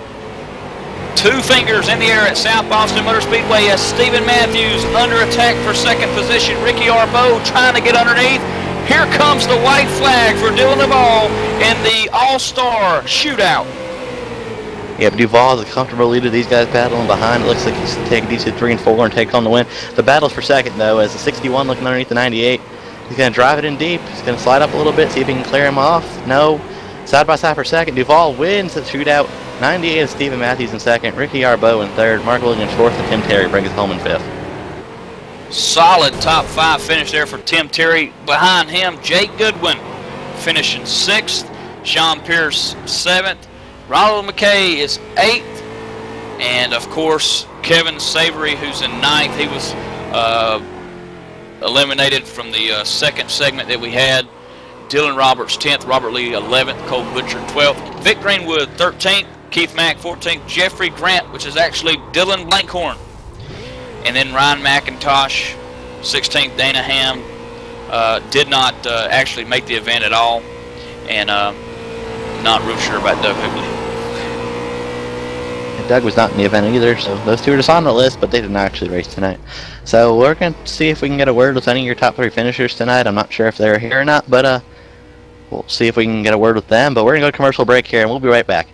2 fingers in the air at South Boston Motor Speedway as Stephen Matthews under attack for 2nd position. Ricky Arbeau trying to get underneath. Here comes the white flag for Dylan Duvall in the All-Star shootout. Yep, Duvall has a comfortable lead of these guys battling behind. It looks like he's taking these 3 and 4 and take home the win. The battle's for 2nd, though, as the 61 looking underneath the 98. He's going to drive it in deep. He's going to slide up a little bit, see if he can clear him off. No. Side by side for 2nd. Duvall wins the shootout. 98 is Stephen Matthews in 2nd. Ricky Arbeau in 3rd. Mark Williams 4th, and Tim Terry brings us home in 5th. Solid top 5 finish there for Tim Terry. Behind him, Jake Goodwin finishing 6th. Sean Pierce 7th. Ronald McKay is 8th. And, of course, Kevin Savory, who's in 9th. He was eliminated from the 2nd segment that we had. Dylan Roberts 10th, Robert Lee 11th, Cole Butcher 12th, Vic Greenwood 13th, Keith Mack 14th, Jeffrey Grant, which is actually Dylan Blankhorn, and then Ryan McIntosh 16th. Dana Ham did not actually make the event at all, and not real sure about Doug Hoogley. Doug was not in the event either, so those 2 are just on the list, but they did not actually race tonight. So we're going to see if we can get a word with any of your top 3 finishers tonight. I'm not sure if they're here or not, but we'll see if we can get a word with them. But we're going to go to commercial break here, and we'll be right back.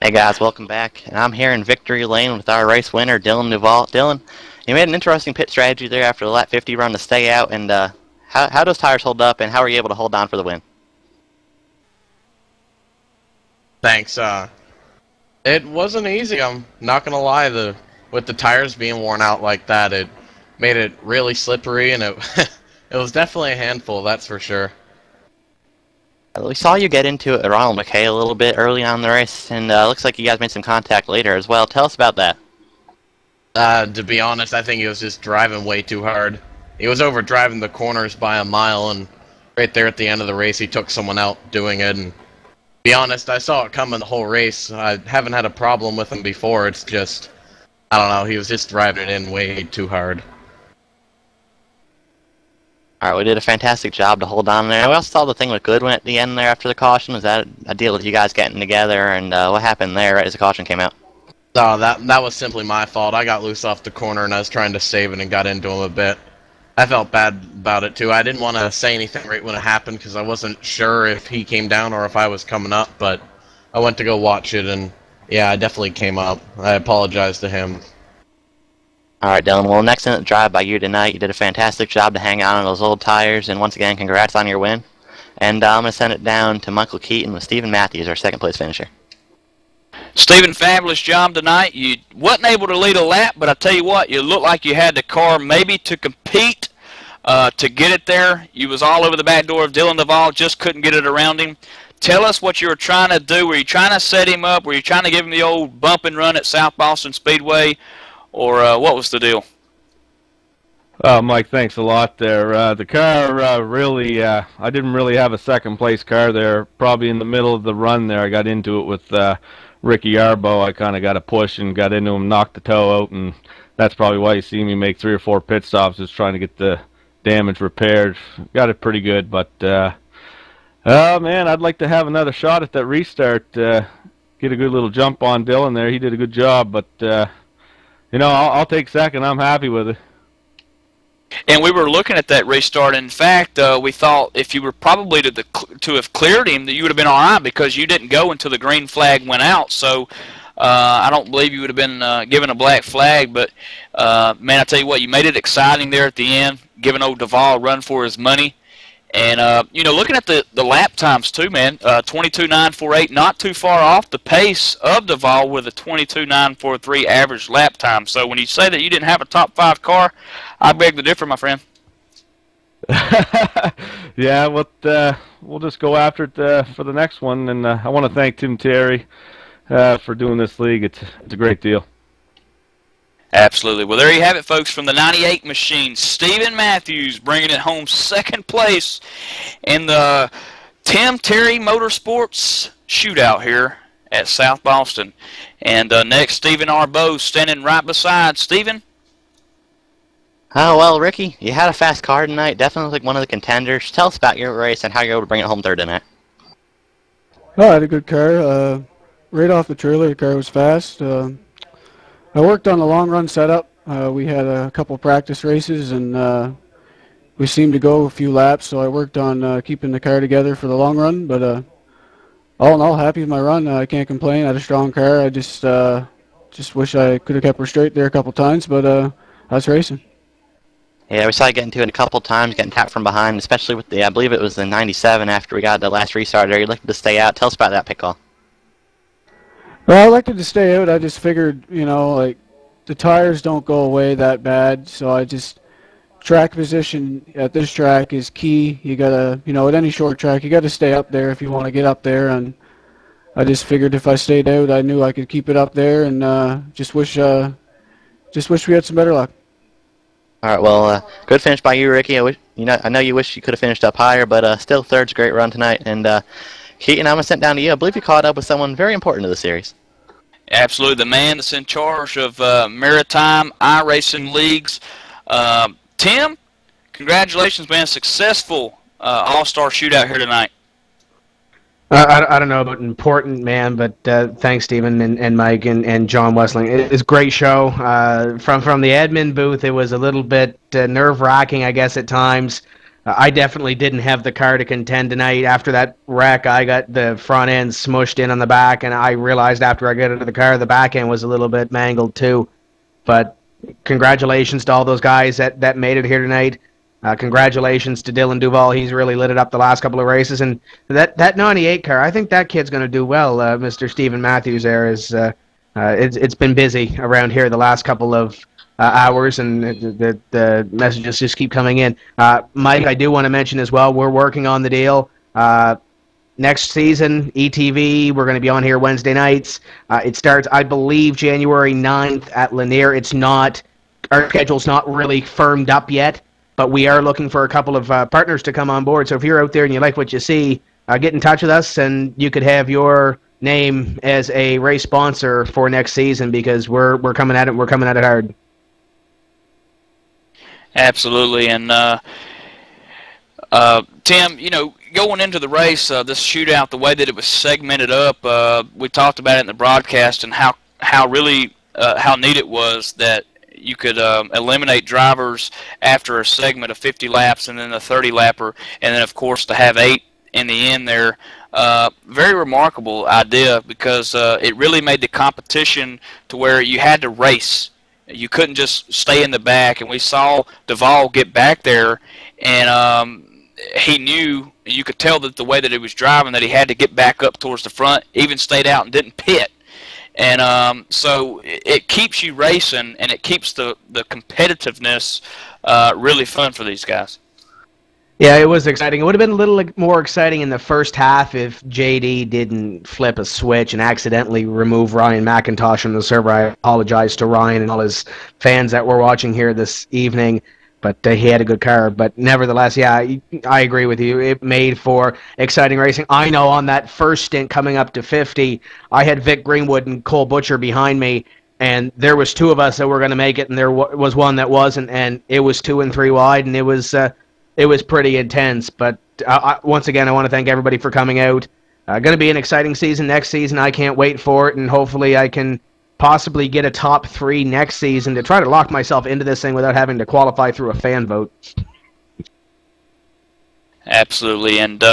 Hey guys, welcome back. And I'm here in victory lane with our race winner, Dylan Duvall. Dylan, you made an interesting pit strategy there after the lap 50 run to stay out. And how those tires hold up, and how were you able to hold on for the win? Thanks. It wasn't easy, I'm not gonna lie. With the tires being worn out like that, it made it really slippery, and it it was definitely a handful, that's for sure. We saw you get into it with Ronald McKay a little bit early on in the race, and looks like you guys made some contact later as well. Tell us about that. To be honest, I think he was just driving way too hard. He was over driving the corners by a mile, and right there at the end of the race, he took someone out doing it. And to be honest, I saw it coming the whole race. I haven't had a problem with him before. It's just, I don't know, he was just driving it in way too hard. Alright, we did a fantastic job to hold on there. We also saw the thing with Goodwin at the end there after the caution. Was that a deal with you guys getting together, and what happened there right as the caution came out? No, that was simply my fault. I got loose off the corner, and I was trying to save it and got into him a bit. I felt bad about it, too. I didn't want to say anything right when it happened because I wasn't sure if he came down or if I was coming up, but I went to go watch it, and yeah, I definitely came up. I apologize to him. Alright, Dylan. Well, next in the drive by you tonight, you did a fantastic job to hang on those old tires, and once again, congrats on your win. And I'm going to send it down to Michael Keaton with Stephen Matthews, our second place finisher. Stephen, fabulous job tonight. You wasn't able to lead a lap, but I tell you what, you looked like you had the car maybe to compete to get it there. You was all over the back door of Dylan Duvall, just couldn't get it around him. Tell us what you were trying to do. Were you trying to set him up? Were you trying to give him the old bump and run at South Boston Speedway? Or what was the deal? Mike, thanks a lot there. The car really, I didn't really have a second place car there. Probably in the middle of the run there, I got into it with Ricky Arbo. I kind of got a push and got into him, knocked the toe out, and that's probably why you see me make 3 or 4 pit stops, just trying to get the damage repaired. Got it pretty good, but man, I'd like to have another shot at that restart. Get a good little jump on Dylan there. He did a good job, but you know, I'll take second. I'm happy with it. And we were looking at that restart. In fact, we thought if you were probably to have cleared him, that you would have been all right because you didn't go until the green flag went out. So I don't believe you would have been given a black flag. But, man, I tell you what, you made it exciting there at the end, giving old Duvall a run for his money. And, you know, looking at the lap times, too, man, 22.948, not too far off the pace of Duvall with a 22.943 average lap time. So when you say that you didn't have a top 5 car, I beg to differ, my friend. Yeah, we'll just go after it for the next one. And I want to thank Tim Terry for doing this league. It's a great deal. Absolutely. Well, there you have it, folks, from the 98 machine. Stephen Matthews bringing it home second place in the Tim Terry Motorsports shootout here at South Boston. And next, Stephen Arbo standing right beside Stephen. Oh, well, Ricky, you had a fast car tonight. Definitely like one of the contenders. Tell us about your race and how you were able to bring it home third tonight. Oh, I had a good car. Right off the trailer, the car was fast. I worked on the long run setup. We had a couple practice races, and we seemed to go a few laps, so I worked on keeping the car together for the long run. But all in all, happy with my run. I can't complain. I had a strong car. I just wish I could have kept her straight there a couple times, but I was racing. Yeah, we saw you get into it a couple times, getting tapped from behind, especially with the, I believe it was the 97 after we got the last restart there. You're looking to stay out. Tell us about that pit call. Well, I elected to stay out. I just figured, you know, like the tires don't go away that bad, so I just track position at this track is key. You gotta, you know, at any short track, you gotta stay up there if you want to get up there. And I just figured if I stayed out, I knew I could keep it up there, and just wish we had some better luck. All right, well, good finish by you, Ricky. I know you wish you could have finished up higher, but still third's a great run tonight. And Keaton, I'm going to send it down to you. I believe you caught up with someone very important to the series. Absolutely. The man that's in charge of Maritime iRacing leagues. Tim, congratulations, man. Successful All-Star shootout here tonight. I don't know about important, man, but thanks, Stephen and Mike and John Wessling. It's a great show. From the admin booth, it was a little bit nerve-wracking, I guess, at times. I definitely didn't have the car to contend tonight. After that wreck, I got the front end smushed in on the back, and I realized after I got into the car, the back end was a little bit mangled too. But congratulations to all those guys that made it here tonight. Congratulations to Dylan Duval. He's really lit it up the last couple of races. And that 98 car, I think that kid's going to do well. Mr. Stephen Matthews there is it's been busy around here the last couple of hours, and the messages just keep coming in. Mike, I do want to mention as well, we're working on the deal. Next season, ETV, we're going to be on here Wednesday nights. It starts, I believe, January 9th at Lanier. It's not, our schedule's not really firmed up yet, but we are looking for a couple of partners to come on board. So if you're out there and you like what you see, get in touch with us, and you could have your name as a race sponsor for next season, because we're coming at it. We're coming at it hard. Absolutely, and Tim, you know, going into the race, this shootout, the way that it was segmented up, we talked about it in the broadcast, and how really how neat it was that you could eliminate drivers after a segment of 50 laps and then a 30 lapper, and then of course to have 8 in the end there. Very remarkable idea, because it really made the competition to where you had to race. You couldn't just stay in the back, and we saw Duval get back there, and he knew, you could tell that the way that he was driving, that he had to get back up towards the front, even stayed out and didn't pit. And so it keeps you racing, and it keeps the competitiveness really fun for these guys. Yeah, it was exciting. It would have been a little more exciting in the first half if JD didn't flip a switch and accidentally remove Ryan McIntosh from the server. I apologize to Ryan and all his fans that were watching here this evening, but he had a good car. But nevertheless, yeah, I agree with you. It made for exciting racing. I know on that first stint coming up to 50, I had Vic Greenwood and Cole Butcher behind me, and there was 2 of us that were going to make it, and there was one that wasn't, and it was 2 and 3 wide, and it was pretty intense. But once again, I want to thank everybody for coming out. Going to be an exciting season next season. I can't wait for it, and hopefully I can possibly get a top 3 next season to try to lock myself into this thing without having to qualify through a fan vote. Absolutely. And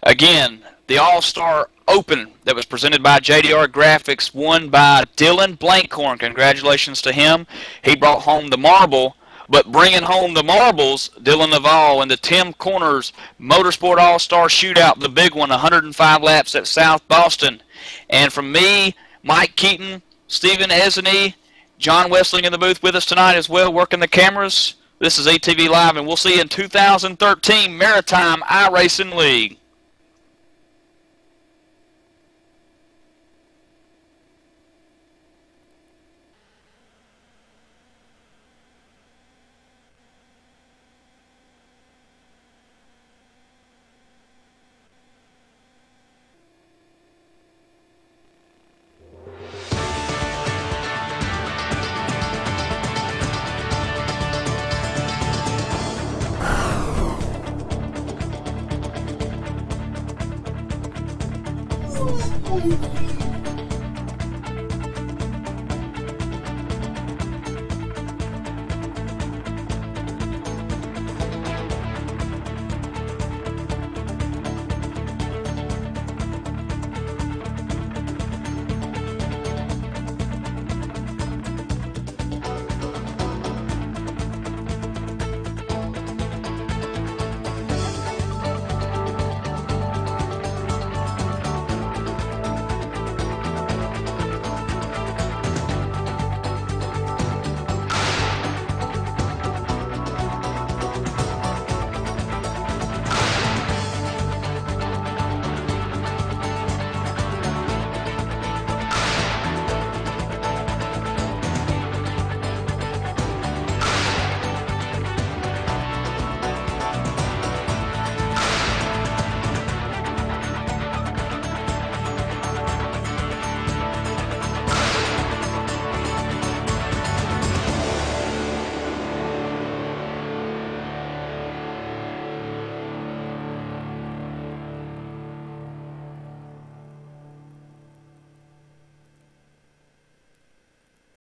again, the All-Star Open that was presented by JDR Graphics, won by Dylan Blankhorn. Congratulations to him. He brought home the marble. But bringing home the marbles, Dylan Naval in the Tim Corners Motorsport All-Star Shootout, the big one, 105 laps at South Boston. And from me, Mike Keaton, Stephen Esney, John Wessling in the booth with us tonight as well, working the cameras. This is ATV Live, and we'll see you in 2013 Maritime iRacing League. Thank you.